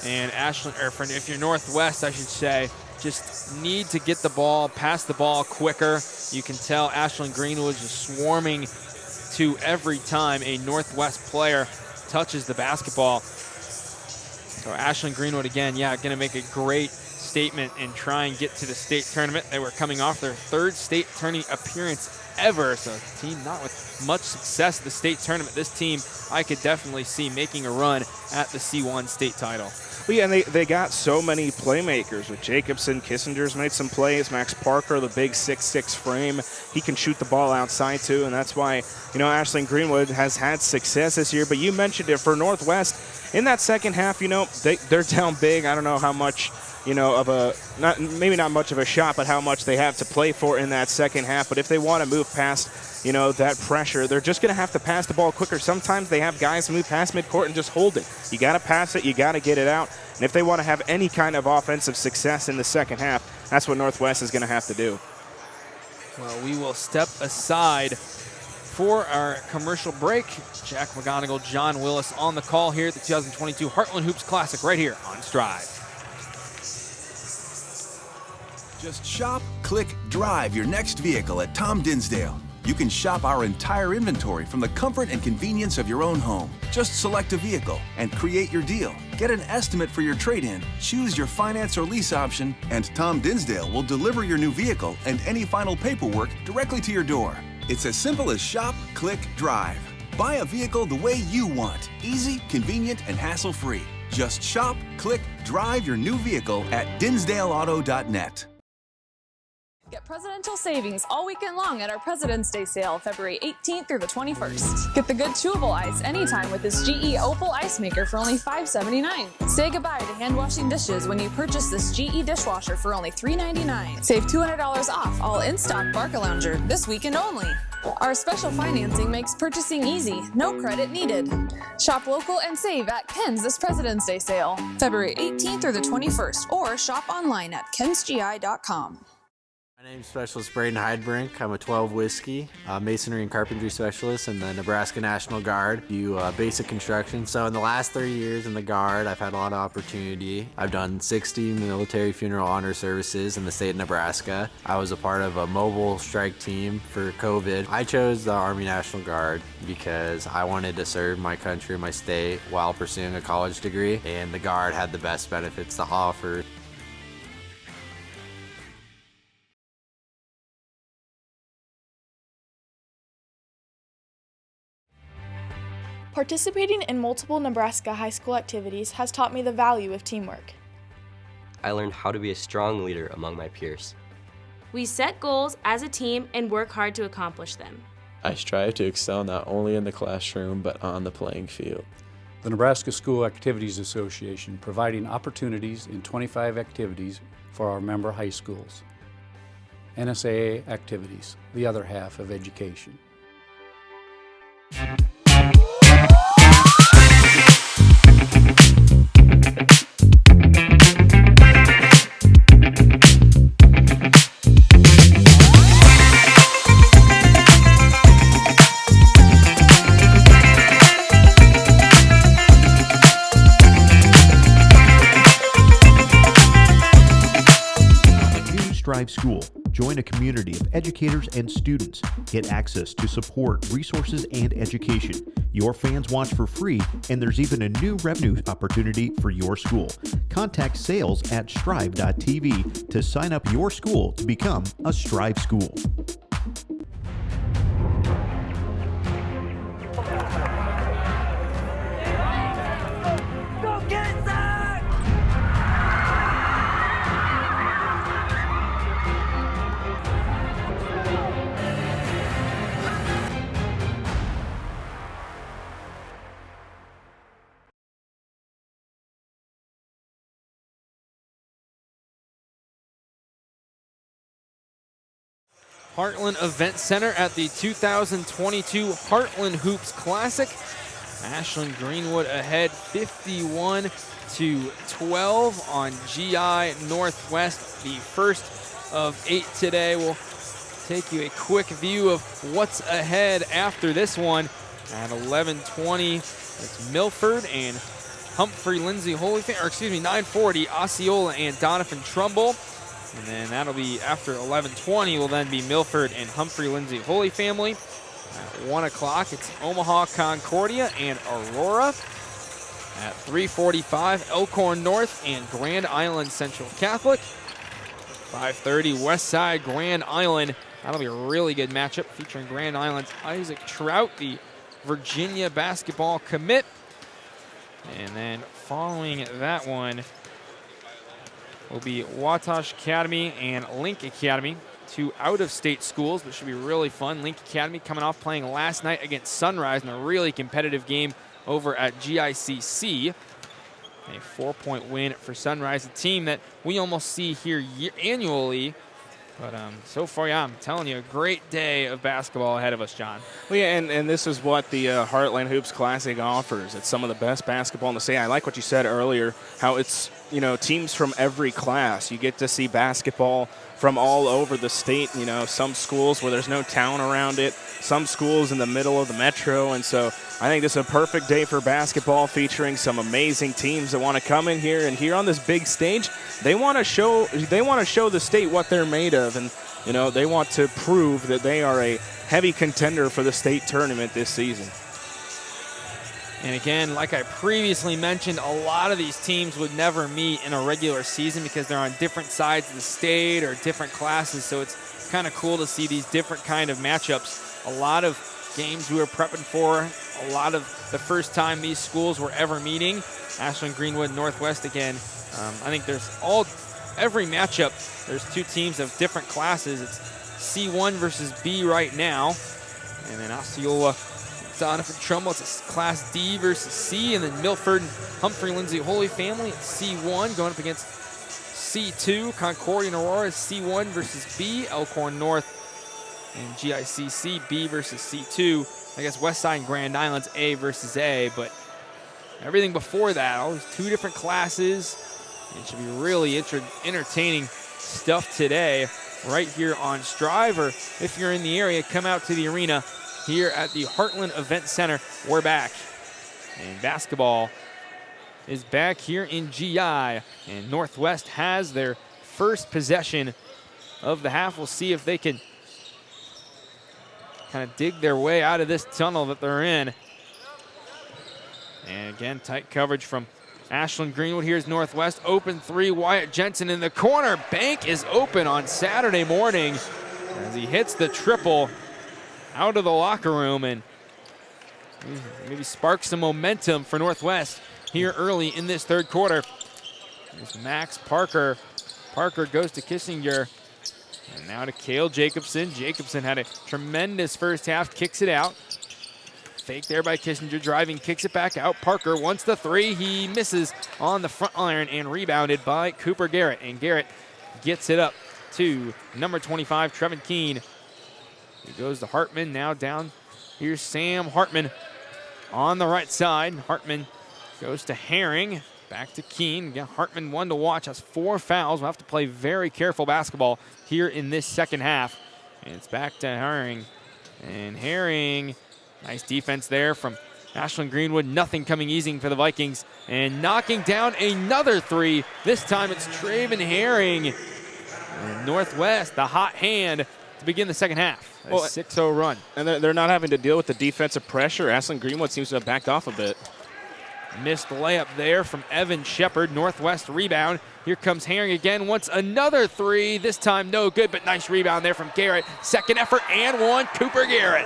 And Ashland, or if you're Northwest, I should say, just need to get the ball, pass the ball quicker. You can tell Ashland-Greenwood is swarming to every time a Northwest player touches the basketball. So Ashland-Greenwood, again, yeah, going to make a great statement and try and get to the state tournament. They were coming off their 3rd state tourney appearance ever. So a team not with much success at the state tournament. This team I could definitely see making a run at the C1 state title. Well, yeah, and they got so many playmakers with Jacobson. Kissinger's made some plays. Max Parker, the big 6'6" frame. He can shoot the ball outside, too, and that's why, you know, Ashland-Greenwood has had success this year. But you mentioned it for Northwest. In that second half, you know, they're down big. I don't know how much, you know, of a maybe not much of a shot, but how much they have to play for in that second half. But if they want to move past, you know, that pressure, they're just going to have to pass the ball quicker. Sometimes they have guys move past midcourt and just hold it. You got to pass it. You got to get it out. And if they want to have any kind of offensive success in the second half, that's what Northwest is going to have to do. Well, we will step aside for our commercial break. Jack McGonigal, John Willis on the call here at the 2022 Heartland Hoops Classic right here on Strive. Just shop, click, drive your next vehicle at Tom Dinsdale. You can shop our entire inventory from the comfort and convenience of your own home. Just select a vehicle and create your deal. Get an estimate for your trade-in, choose your finance or lease option, and Tom Dinsdale will deliver your new vehicle and any final paperwork directly to your door. It's as simple as shop, click, drive. Buy a vehicle the way you want. Easy, convenient, and hassle-free. Just shop, click, drive your new vehicle at dinsdaleauto.net. Get presidential savings all weekend long at our President's Day sale, February 18th through the 21st. Get the good chewable ice anytime with this GE Opal Ice Maker for only $5.79. Say goodbye to hand washing dishes when you purchase this GE dishwasher for only $3.99. Save $200 off all in-stock Barca Lounger this weekend only. Our special financing makes purchasing easy, no credit needed. Shop local and save at Ken's this President's Day sale, February 18th through the 21st, or shop online at kensgi.com. My name's Specialist Braden Heidbrink. I'm a 12 whiskey, masonry and carpentry specialist in the Nebraska National Guard. Do basic construction. So in the last 3 years in the Guard, I've had a lot of opportunity. I've done 60 military funeral honor services in the state of Nebraska. I was a part of a mobile strike team for COVID. I chose the Army National Guard because I wanted to serve my country and my state while pursuing a college degree, and the Guard had the best benefits to offer. Participating in multiple Nebraska high school activities has taught me the value of teamwork. I learned how to be a strong leader among my peers. We set goals as a team and work hard to accomplish them. I strive to excel not only in the classroom but on the playing field. The Nebraska School Activities Association providing opportunities in 25 activities for our member high schools. NSAA activities, the other half of education. Strive School. Join a community of educators and students. Get access to support, resources, and education. Your fans watch for free, and there's even a new revenue opportunity for your school. Contact sales at strive.tv to sign up your school to become a Strive School. Heartland Event Center at the 2022 Heartland Hoops Classic. Ashland-Greenwood ahead 51-12 on GI Northwest. The first of 8 today. We'll take you a quick view of what's ahead after this one. At 11:20, it's Milford and Humphrey Lindsay Holyfield, or excuse me, 9:40, Osceola and Donovan Trumbull. And then that'll be after 11:20 will then be Milford and Humphrey Lindsay Holy Family. At 1 o'clock, it's Omaha Concordia and Aurora. At 3:45, Elkhorn North and Grand Island Central Catholic. 5:30, Westside Grand Island. That'll be a really good matchup featuring Grand Island's Isaac Trout, the Virginia basketball commit. And then following that one will be Wabash Academy and Link Academy, two out-of-state schools, but should be really fun. Link Academy coming off playing last night against Sunrise in a really competitive game over at GICC. A 4-point win for Sunrise, a team that we almost see here annually. But so far, yeah, I'm telling you, a great day of basketball ahead of us, John. Well, yeah, and this is what the Heartland Hoops Classic offers. It's some of the best basketball in the state. I like what you said earlier, how it's, you know, teams from every class. You get to see basketball from all over the state. You know, some schools where there's no town around it, some schools in the middle of the metro. And so I think this is a perfect day for basketball, featuring some amazing teams that want to come in here. And here on this big stage, they want to show the state what they're made of. And, you know, they want to prove that they are a heavy contender for the state tournament this season. And again, like I previously mentioned, a lot of these teams would never meet in a regular season because they're on different sides of the state or different classes. So it's kind of cool to see these different kind of matchups. A lot of games we were prepping for, a lot of the first time these schools were ever meeting. Ashland-Greenwood, Northwest again. I think there's every matchup, there's two teams of different classes. It's C1 versus B right now. And then Osceola, Donovan Trumbull, it's Class D versus C. And then Milford and Humphrey Lindsay Holy Family, it's C1 going up against C2. Concordia and Aurora is C1 versus B. Elkhorn North and GICC, B versus C2. I guess Westside and Grand Island's A versus A, but everything before that, all these two different classes. It should be really entertaining stuff today. right here on Strive, or if you're in the area, come out to the arena here at the Heartland Event Center. We're back. And basketball is back here in GI, and Northwest has their first possession of the half. We'll see if they can kind of dig their way out of this tunnel that they're in. And again, tight coverage from Ashland-Greenwood. Here's Northwest, open three, Wyatt Jensen in the corner. Bank is open on Saturday morning as he hits the triple out of the locker room and maybe sparks some momentum for Northwest here early in this third quarter. Here's Max Parker. Parker goes to Kissinger. And now to Cale Jacobson. Jacobson had a tremendous first half, kicks it out. Fake there by Kissinger, driving, kicks it back out. Parker wants the three. He misses on the front iron and rebounded by Cooper Garrett. And Garrett gets it up to number 25, Trevin Keene. He goes to Hartman, now down. Here's Sam Hartman on the right side. Hartman goes to Herring. Back to Keene. Again, Hartman one to watch. Has 4 fouls. We'll have to play very careful basketball here in this second half. And it's back to Herring. And Herring, nice defense there from Ashland-Greenwood. Nothing coming easy for the Vikings. And knocking down another three. This time it's Traven Herring. And Northwest, the hot hand to begin the second half. A 6-0 run. And they're not having to deal with the defensive pressure. Ashland-Greenwood seems to have backed off a bit. Missed layup there from Evan Shepard. Northwest rebound. Here comes Herring again. Wants another three. This time no good, but nice rebound there from Garrett. Second effort and one. Cooper Garrett.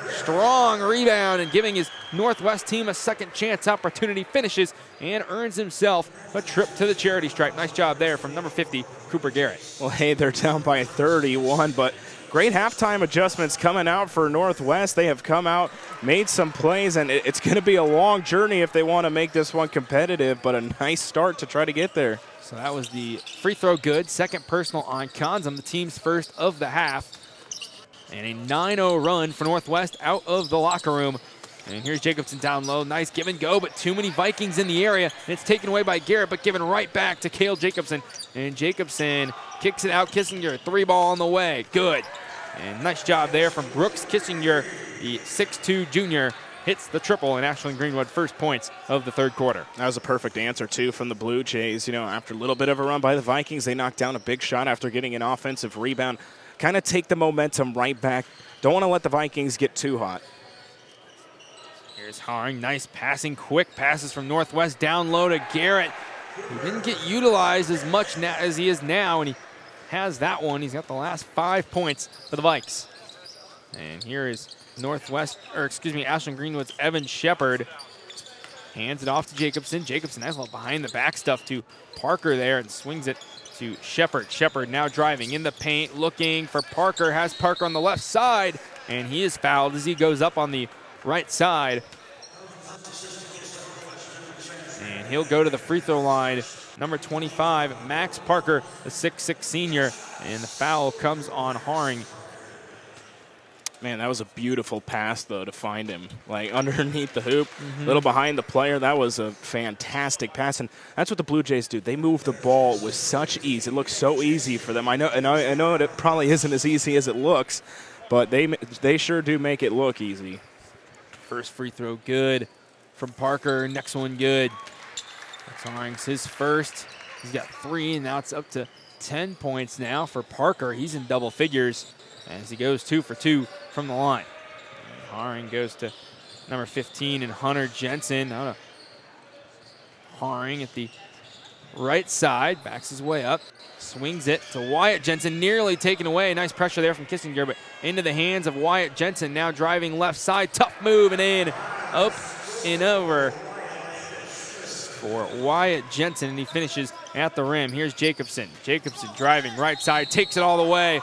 Strong rebound and giving his Northwest team a second chance opportunity. Finishes and earns himself a trip to the charity stripe. Nice job there from number 50, Cooper Garrett. Well, hey, they're down by 31, but great halftime adjustments coming out for Northwest. They have come out, made some plays, and it's going to be a long journey if they want to make this one competitive, but a nice start to try to get there. So that was the free throw good. Second personal on Konzum, the team's first of the half. And a 9-0 run for Northwest out of the locker room. And here's Jacobson down low. Nice give and go, but too many Vikings in the area. And it's taken away by Garrett, but given right back to Cale Jacobson. And Jacobson kicks it out. Kissinger, 3-ball on the way. Good. And nice job there from Brooks Kissinger, the 6'2 junior. Hits the triple, and Ashland-Greenwood first points of the third quarter. That was a perfect answer, too, from the Blue Jays. You know, after a little bit of a run by the Vikings, they knocked down a big shot after getting an offensive rebound. Kind of take the momentum right back. Don't want to let the Vikings get too hot. Here's Haring. Nice passing, quick passes from Northwest down low to Garrett. He didn't get utilized as much now as he is now, and he has that one. He's got the last 5 points for the Vikes. And here is Ashland-Greenwood's Evan Shepard. Hands it off to Jacobson. Jacobson, nice little behind the back stuff to Parker there and swings it to Shepard. Shepard now driving in the paint, looking for Parker. Has Parker on the left side, and he is fouled as he goes up on the right side. And he'll go to the free throw line. Number 25, Max Parker, the 6'6 senior, and the foul comes on Haring. Man, that was a beautiful pass, though, to find him. Like, underneath the hoop, a little behind the player. That was a fantastic pass, and that's what the Blue Jays do. They move the ball with such ease. It looks so easy for them. I know it probably isn't as easy as it looks, but they sure do make it look easy. First free throw good from Parker. Next one good. That's Haring's his first. He's got 3, and now it's up to 10 points now for Parker. He's in double figures as he goes 2 for 2 from the line. And Haring goes to number 15 and Hunter Jensen. Now Haring at the right side, backs his way up, swings it to Wyatt Jensen, nearly taken away. Nice pressure there from Kissinger, but into the hands of Wyatt Jensen, now driving left side. Tough move and in, up and over for Wyatt Jensen, and he finishes at the rim. Here's Jacobson. Jacobson driving right side, takes it all the way,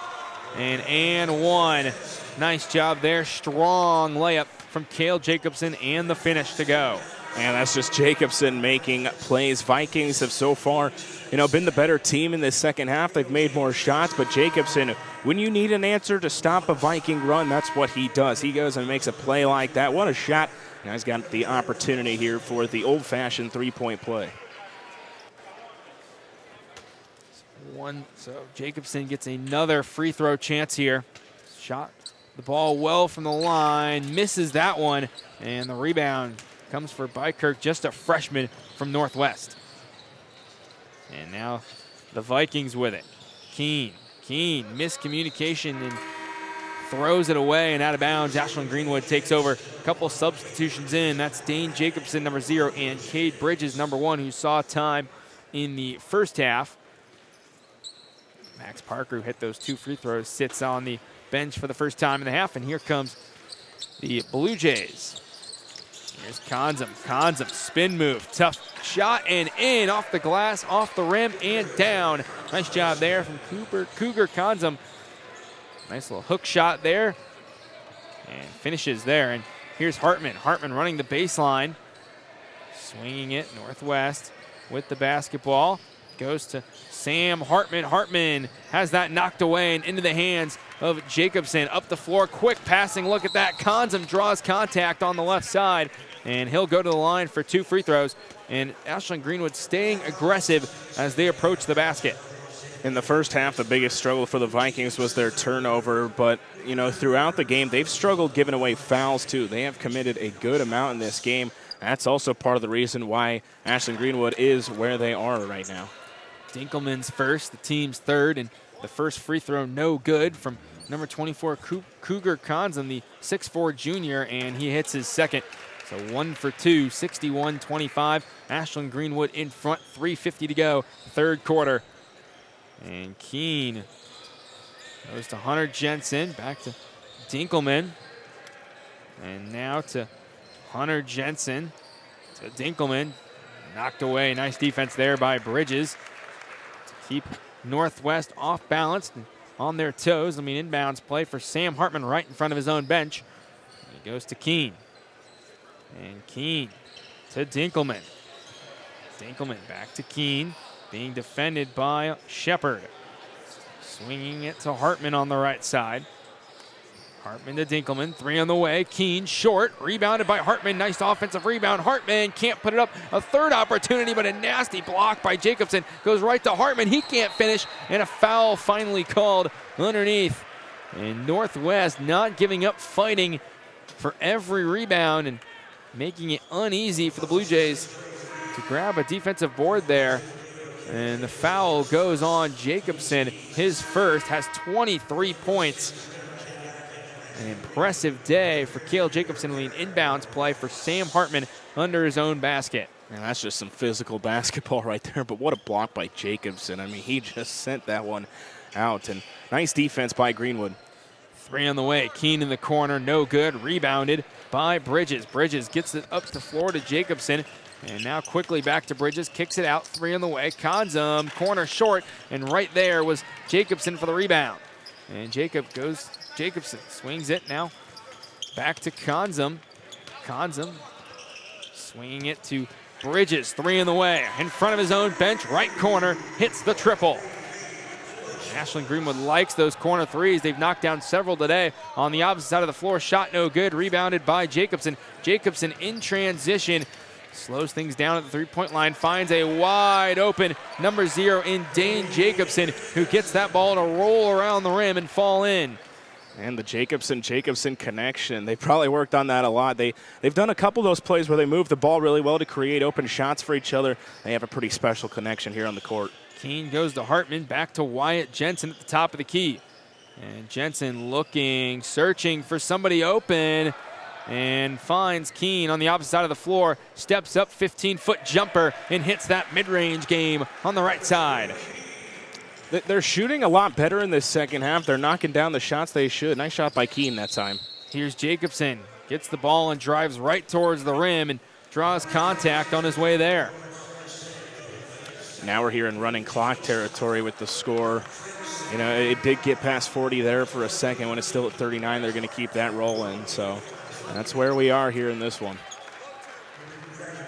and one. Nice job there. Strong layup from Cale Jacobson, and the finish to go. And that's just Jacobson making plays. Vikings have so far, been the better team in this second half. They've made more shots, but Jacobson, when you need an answer to stop a Viking run, that's what he does. He goes and makes a play like that. What a shot. Now he's got the opportunity here for the old-fashioned three-point play. So Jacobson gets another free throw chance here. Shot the ball well from the line, misses that one, and the rebound comes for Bykirk, just a freshman from Northwest. And now the Vikings with it. Keene, miscommunication and throws it away and out of bounds. Ashland-Greenwood takes over. A couple substitutions in. That's Dane Jacobson, number 0, and Cade Bridges, number 1, who saw time in the first half. Max Parker, who hit those 2 free throws, sits on the bench for the first time in the half, and here comes the Blue Jays. Here's Konzum, spin move, tough shot, and in, off the glass, off the rim, and down. Nice job there from Cougar Konzum. Nice little hook shot there, and finishes there. And here's Hartman running the baseline, swinging it Northwest with the basketball. Goes to Sam Hartman. Hartman has that knocked away and into the hands of Jacobson. Up the floor, quick passing look at that. Konzum draws contact on the left side, and he'll go to the line for 2 free throws. And Ashland-Greenwood staying aggressive as they approach the basket. In the first half, the biggest struggle for the Vikings was their turnover, but throughout the game, they've struggled giving away fouls too. They have committed a good amount in this game. That's also part of the reason why Ashland-Greenwood is where they are right now. Dinkelman's first, the team's third, and the first free throw no good from number 24, Cougar Konzum, the 6'4 junior, and he hits his second. So 1 for 2, 61-25. Ashland-Greenwood in front, 3:50 to go, third quarter. And Keene goes to Hunter Jensen, back to Dinkelman. And now to Hunter Jensen, to Dinkelman. Knocked away, nice defense there by Bridges to keep Northwest off balance and on their toes. Inbounds play for Sam Hartman right in front of his own bench. He goes to Keene. And Keene to Dinkelman. Dinkelman back to Keene, being defended by Shepard. Swinging it to Hartman on the right side. Hartman to Dinkelman, 3 on the way. Keene short, rebounded by Hartman. Nice offensive rebound. Hartman can't put it up. A third opportunity, but a nasty block by Jacobson. Goes right to Hartman. He can't finish, and a foul finally called underneath. And Northwest not giving up, fighting for every rebound and making it uneasy for the Blue Jays to grab a defensive board there. And the foul goes on Jacobson. His first, has 23 points. An impressive day for Cale Jacobson with an inbounds play for Sam Hartman under his own basket. And that's just some physical basketball right there, but what a block by Jacobson. He just sent that one out. And nice defense by Greenwood. 3 on the way. Keene in the corner, no good. Rebounded by Bridges. Bridges gets it up the floor to Jacobson. And now quickly back to Bridges, kicks it out, 3 on the way. Konzum, corner short, and right there was Jacobson for the rebound. And Jacobson swings it now back to Konzum. Konzum swinging it to Bridges, 3 in the way. In front of his own bench, right corner, hits the triple. Ashland-Greenwood likes those corner threes. They've knocked down several today. On the opposite side of the floor, shot no good, rebounded by Jacobson. Jacobson in transition, slows things down at the three-point line, finds a wide open number 0 in Dane Jacobson, who gets that ball to roll around the rim and fall in. And the Jacobson connection, they probably worked on that a lot. They've done a couple of those plays where they move the ball really well to create open shots for each other. They have a pretty special connection here on the court. Keene goes to Hartman, back to Wyatt Jensen at the top of the key. And Jensen looking, searching for somebody open, and finds Keene on the opposite side of the floor, steps up, 15-foot jumper, and hits that mid-range game on the right side. They're shooting a lot better in this second half. They're knocking down the shots they should. Nice shot by Keene that time. Here's Jacobson, gets the ball and drives right towards the rim and draws contact on his way there. Now we're here in running clock territory with the score. It did get past 40 there for a second. When it's still at 39, they're going to keep that rolling. So that's where we are here in this one.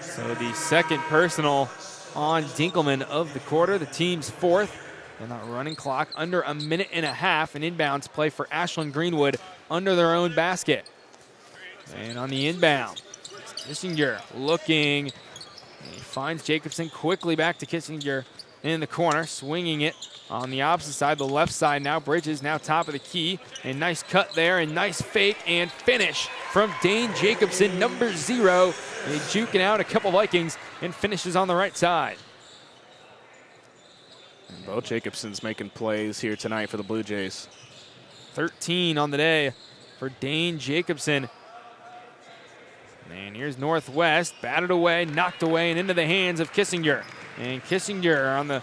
So the second personal on Dinkelman of the quarter, the team's 4th. And that running clock under a minute and a half. An inbounds play for Ashland-Greenwood under their own basket. And on the inbound, Kissinger looking. He finds Jacobson, quickly back to Kissinger. in the corner, swinging it on the opposite side, the left side now. Bridges now top of the key. A nice cut there, and nice fake and finish from Dane Jacobson, number 0. And juking out a couple Vikings and finishes on the right side. And Bo Jacobson's making plays here tonight for the Blue Jays. 13 on the day for Dane Jacobson. And here's Northwest, batted away, knocked away, and into the hands of Kissinger. And Kissinger on the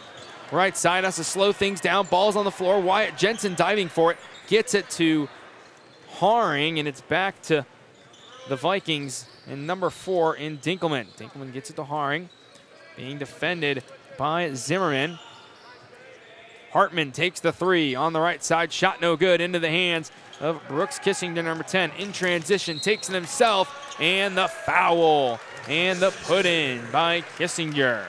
right side has to slow things down. Ball's on the floor. Wyatt Jensen diving for it. Gets it to Haring, and it's back to the Vikings and number 4 in Dinkelman. Dinkelman gets it to Haring, being defended by Zimmerman. Hartman takes the 3 on the right side. Shot no good, into the hands of Brooks Kissinger, number 10. In transition, takes it himself, and the foul. And the put-in by Kissinger.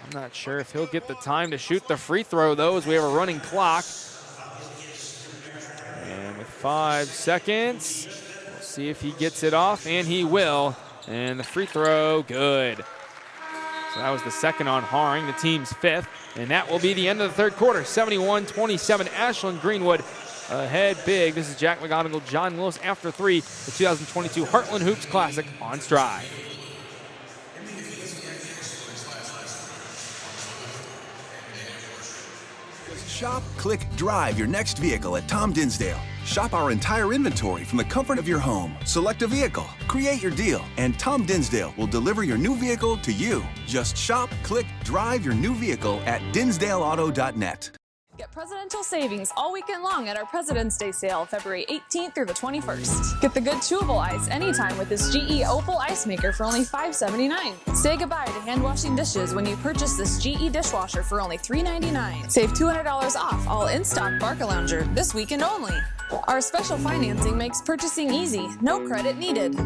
I'm not sure if he'll get the time to shoot the free throw, though, as we have a running clock. And with 5 seconds, we'll see if he gets it off, and he will. And the free throw, good. So that was the second on Haring, the team's 5th. And that will be the end of the third quarter. 71-27, Ashland-Greenwood ahead big. This is Jack McGonigal, John Willis after 3, the 2022 Heartland Hoops Classic on Strive. Shop, click, drive your next vehicle at Tom Dinsdale. Shop our entire inventory from the comfort of your home. Select a vehicle, create your deal, and Tom Dinsdale will deliver your new vehicle to you. Just shop, click, drive your new vehicle at dinsdaleauto.net. Get presidential savings all weekend long at our President's Day sale, February 18th through the 21st. Get the good chewable ice anytime with this GE Opal ice maker for only $5.79. Say goodbye to hand washing dishes when you purchase this GE dishwasher for only $3.99. Save $200 off all in-stock Barca Lounger this weekend only. Our special financing makes purchasing easy, no credit needed.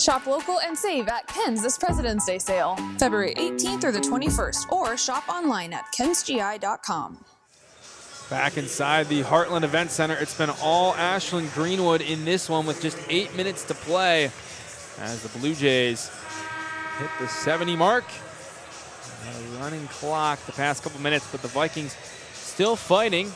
Shop local and save at Ken's this President's Day sale, February 18th through the 21st, or shop online at kensgi.com. Back inside the Heartland Event Center, it's been all Ashland-Greenwood in this one with just 8 minutes to play as the Blue Jays hit the 70 mark. A running clock the past couple minutes, but the Vikings still fighting.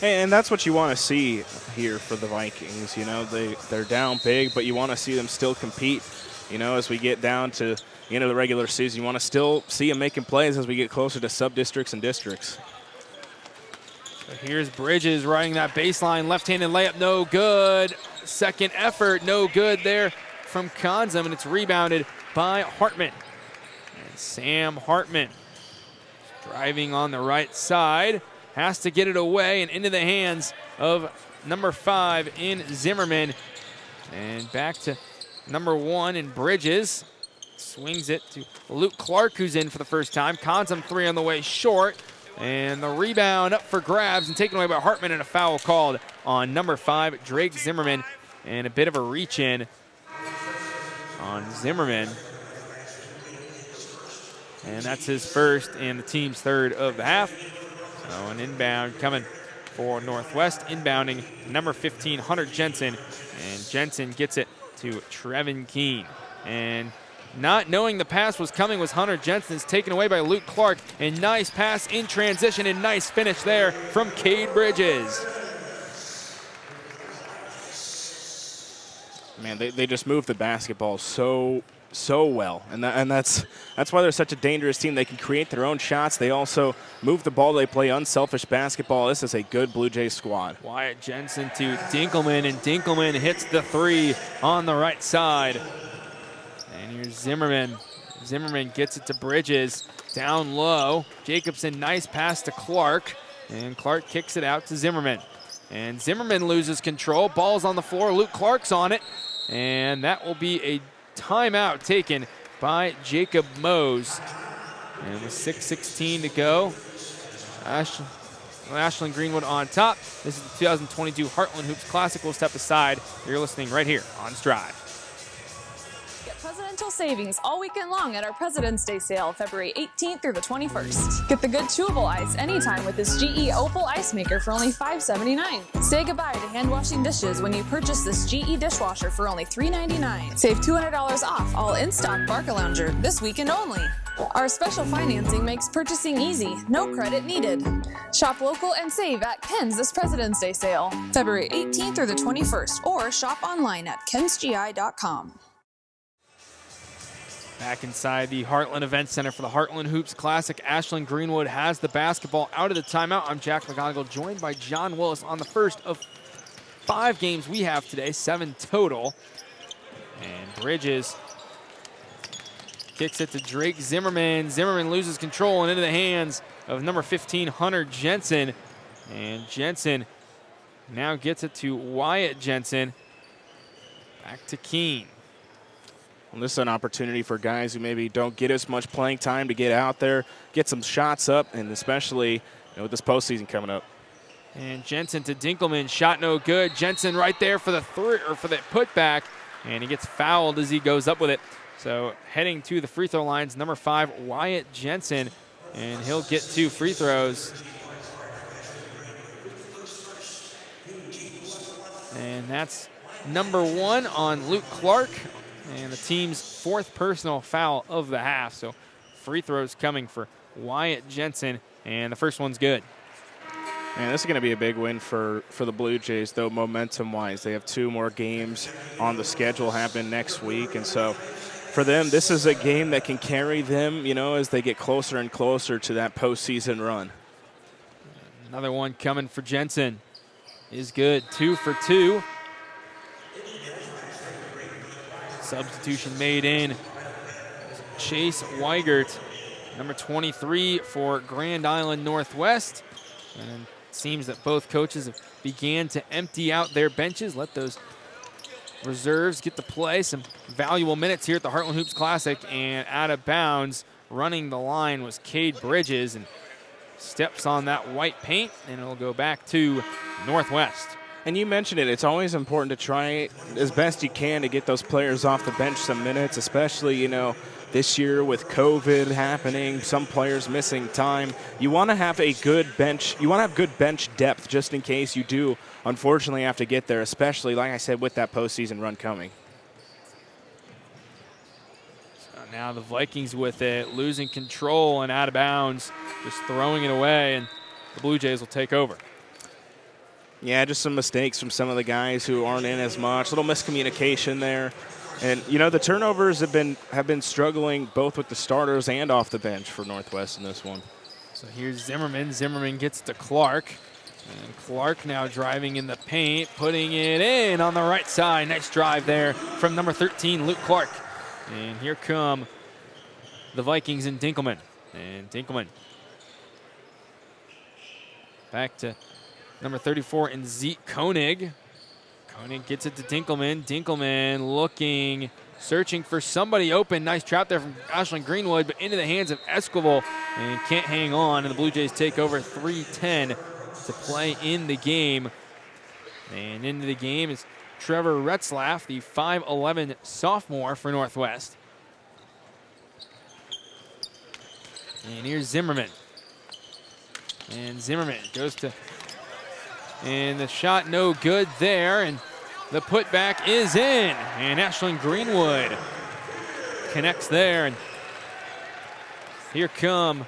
And that's what you want to see here for the Vikings. You know, they're down big, but you want to see them still compete. You know, as we get down to the end of the regular season, you want to still see them making plays as we get closer to sub-districts and districts. So here's Bridges riding that baseline, left-handed layup, no good. Second effort, no good there from Konzum, and it's rebounded by Hartman. And Sam Hartman driving on the right side, has to get it away and into the hands of number 5 in Zimmerman. And back to number 1 in Bridges. Swings it to Luke Clark, who's in for the first time. Konzum 3 on the way short. And the rebound up for grabs and taken away by Hartman, and a foul called on number 5, Drake Zimmerman. And a bit of a reach in on Zimmerman. And that's his first and the team's 3rd of the half. So an inbound coming for Northwest, inbounding number 15, Hunter Jensen. And Jensen gets it to Trevin Keene. And not knowing the pass was coming was Hunter Jensen. It's taken away by Luke Clark. And nice pass in transition and nice finish there from Cade Bridges. Man, they just move the basketball so well, and that's why they're such a dangerous team. They can create their own shots. They also move the ball. They play unselfish basketball. This is a good Blue Jays squad. Wyatt Jensen to Dinkelman, and Dinkelman hits the 3 on the right side. And here's Zimmerman. Zimmerman gets it to Bridges, down low. Jacobson, nice pass to Clark, and Clark kicks it out to Zimmerman. And Zimmerman loses control. Ball's on the floor. Luke Clark's on it, and that will be a timeout taken by Jacob Mose. And with 6:16 to go, Ashland-Greenwood on top. This is the 2022 Heartland Hoops Classic. We'll step aside. You're listening right here on Strive. Get presidential savings all weekend long at our President's Day sale, February 18th through the 21st. Get the good chewable ice anytime with this GE Opal ice maker for only $5.79. Say goodbye to hand washing dishes when you purchase this GE dishwasher for only $3.99. Save $200 off all in-stock Barca Lounger this weekend only. Our special financing makes purchasing easy, no credit needed. Shop local and save at Ken's this President's Day sale, February 18th through the 21st, or shop online at kensgi.com. Back inside the Heartland Event Center for the Heartland Hoops Classic, Ashland-Greenwood has the basketball out of the timeout. I'm Jack McGonigal, joined by John Willis on the first of 5 games we have today, 7 total. And Bridges kicks it to Drake Zimmerman. Zimmerman loses control and into the hands of number 15, Hunter Jensen. And Jensen now gets it to Wyatt Jensen. Back to Keene. Well, this is an opportunity for guys who maybe don't get as much playing time to get out there, get some shots up, and especially with this postseason coming up. And Jensen to Dinkelman, shot no good. Jensen right there for the putback, and he gets fouled as he goes up with it. So heading to the free throw lines, number 5, Wyatt Jensen, and he'll get 2 free throws. And that's number 1 on Luke Clark, and the team's 4th personal foul of the half. So free throws coming for Wyatt Jensen, and the first one's good. Man, this is going to be a big win for the Blue Jays, though, momentum-wise. They have 2 more games on the schedule happening next week, and so for them, this is a game that can carry them, as they get closer and closer to that postseason run. Another one coming for Jensen is good. 2 for 2. Substitution made in. Chase Weigert, number 23 for Grand Island Northwest. And it seems that both coaches have began to empty out their benches, let those reserves get to play some valuable minutes here at the Heartland Hoops Classic. And out of bounds, running the line was Cade Bridges, and steps on that white paint, and it'll go back to Northwest. And you mentioned it, it's always important to try as best you can to get those players off the bench some minutes, especially, this year with COVID happening, some players missing time. You want to have a good bench. You want to have good bench depth just in case you do, unfortunately, have to get there, especially, like I said, with that postseason run coming. So now the Vikings with it, losing control and out of bounds, just throwing it away, and the Blue Jays will take over. Yeah, just some mistakes from some of the guys who aren't in as much. Little miscommunication there. And, the turnovers have been struggling both with the starters and off the bench for Northwest in this one. So here's Zimmerman. Zimmerman gets to Clark. And Clark now driving in the paint, putting it in on the right side. Nice drive there from number 13, Luke Clark. And here come the Vikings and Dinkelman. And Dinkelman back to number 34 in Zeke Koenig. Koenig gets it to Dinkelman. Dinkelman looking, searching for somebody open. Nice trap there from Ashland-Greenwood, but into the hands of Esquivel, and can't hang on. And the Blue Jays take over. 3:10 to play in the game. And into the game is Trevor Retzlaff, the 5'11 sophomore for Northwest. And here's Zimmerman. And Zimmerman goes to, and the shot no good there, and the putback is in, and Ashland-Greenwood connects there, and here come,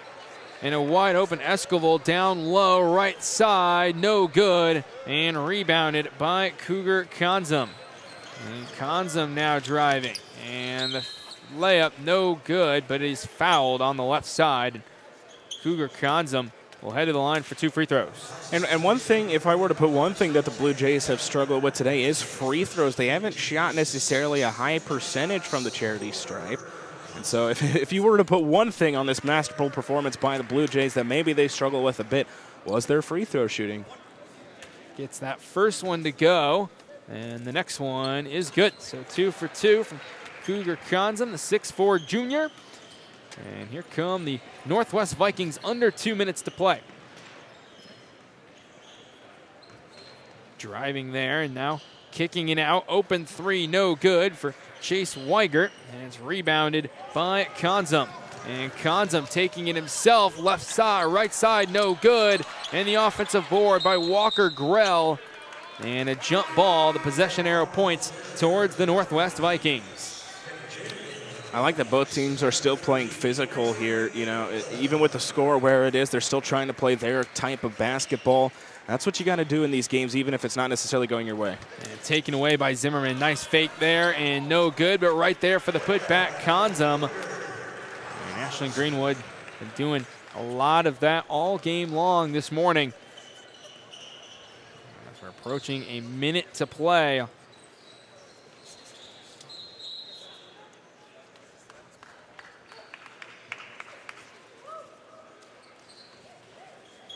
and a wide open Esquivel down low, right side, no good, and rebounded by Cougar Konzum. And Konzum now driving, and the layup no good, but he's fouled on the left side. Cougar Konzum will head to the line for 2 free throws. And one thing, if I were to put one thing that the Blue Jays have struggled with today is free throws. They haven't shot necessarily a high percentage from the charity stripe. And so if you were to put one thing on this masterful performance by the Blue Jays that maybe they struggle with a bit, was their free throw shooting. Gets that first one to go, and the next one is good. So 2 for 2 from Cougar Konzum, the 6'4 junior. And here come the Northwest Vikings, under 2 minutes to play. Driving there, and now kicking it out. Open 3, no good for Chase Weigert, and it's rebounded by Konzum. And Konzum taking it himself, left side, right side, no good. And the offensive board by Walker Grell. And a jump ball, the possession arrow points towards the Northwest Vikings. I like that both teams are still playing physical here. You know, even with the score where it is, they're still trying to play their type of basketball. That's what you got to do in these games, even if it's not necessarily going your way. And taken away by Zimmerman. Nice fake there and no good, but right there for the putback, Konzum. And Ashland-Greenwood been doing a lot of that all game long this morning. As we're approaching a minute to play.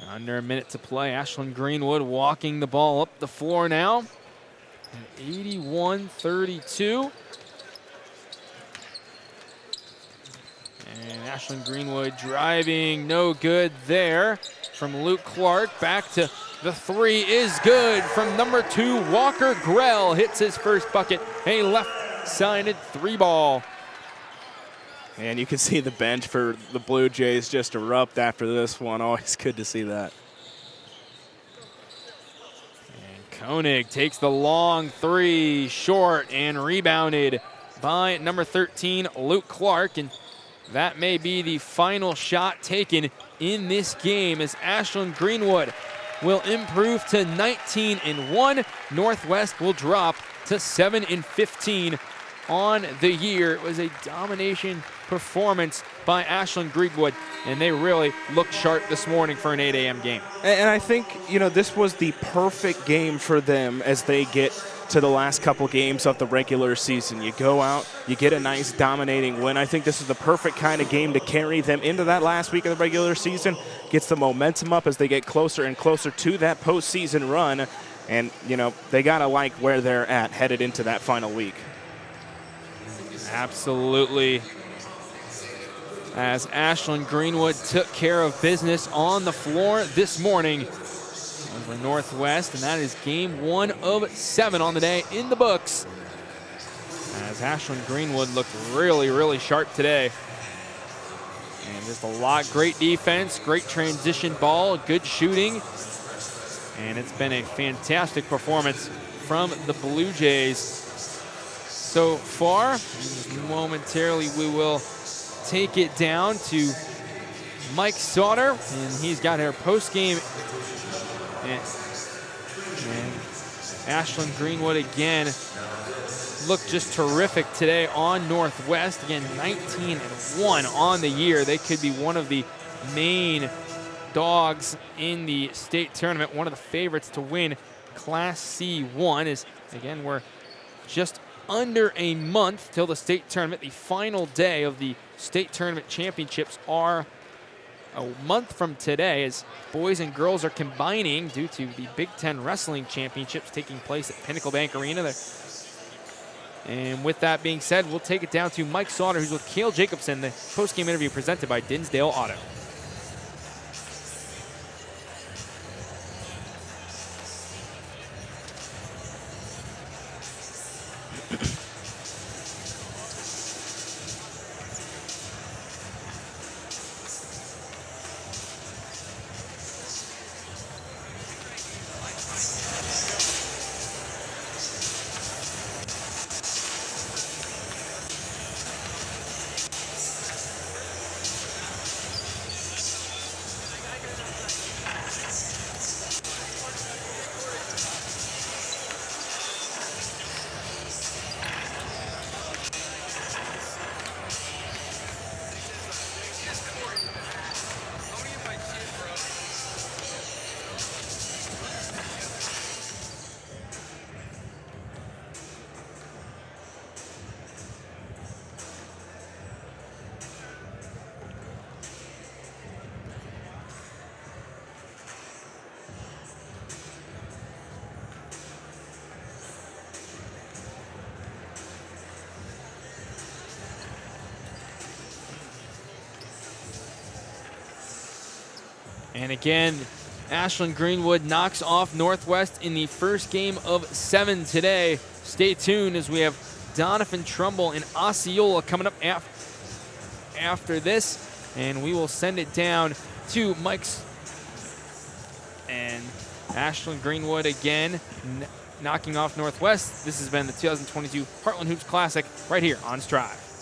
Under a minute to play. Ashland-Greenwood walking the ball up the floor now. 81-32. And Ashland-Greenwood driving, no good there from Luke Clark. Back to the three is good from number 2, Walker Grell. Hits his first bucket, a left-sided 3-ball. And you can see the bench for the Blue Jays just erupt after this one. Always good to see that. And Koenig takes the long 3, short, and rebounded by number 13, Luke Clark. And that may be the final shot taken in this game as Ashland-Greenwood will improve to 19-1. Northwest will drop to 7-15 on the year. It was a domination performance by Ashland-Greenwood, and they really looked sharp this morning for an 8 a.m. game. And I think, you know, this was the perfect game for them as they get to the last couple games of the regular season. You go out, you get a nice dominating win. I think this is the perfect kind of game to carry them into that last week of the regular season, gets the momentum up as they get closer and closer to that postseason run. And, you know, they got to like where they're at headed into that final week. Absolutely. As Ashland-Greenwood took care of business on the floor this morning over Northwest, and that is game 1 of 7 on the day in the books. As Ashland-Greenwood looked really, really sharp today. And just a lot, great defense, great transition ball, good shooting. And it's been a fantastic performance from the Blue Jays so far. Momentarily we will take it down to Mike Sauter, and he's got our post-game. And Ashland-Greenwood again looked just terrific today on Northwest. Again, 19-1 on the year. They could be one of the main dogs in the state tournament, one of the favorites to win Class C1. Is again, we're just under a month till the state tournament. The final day of the state tournament championships are a month from today, as boys and girls are combining due to the Big Ten Wrestling Championships taking place at Pinnacle Bank Arena. And with that being said, we'll take it down to Mike Sauter, who's with Cale Jacobson, the post-game interview presented by Dinsdale Auto. And again, Ashland-Greenwood knocks off Northwest in the first game of 7 today. Stay tuned as we have Donovan Trumbull and Osceola coming up after this. And we will send it down to Mike's. And Ashland-Greenwood again knocking off Northwest. This has been the 2022 Heartland Hoops Classic right here on Strive.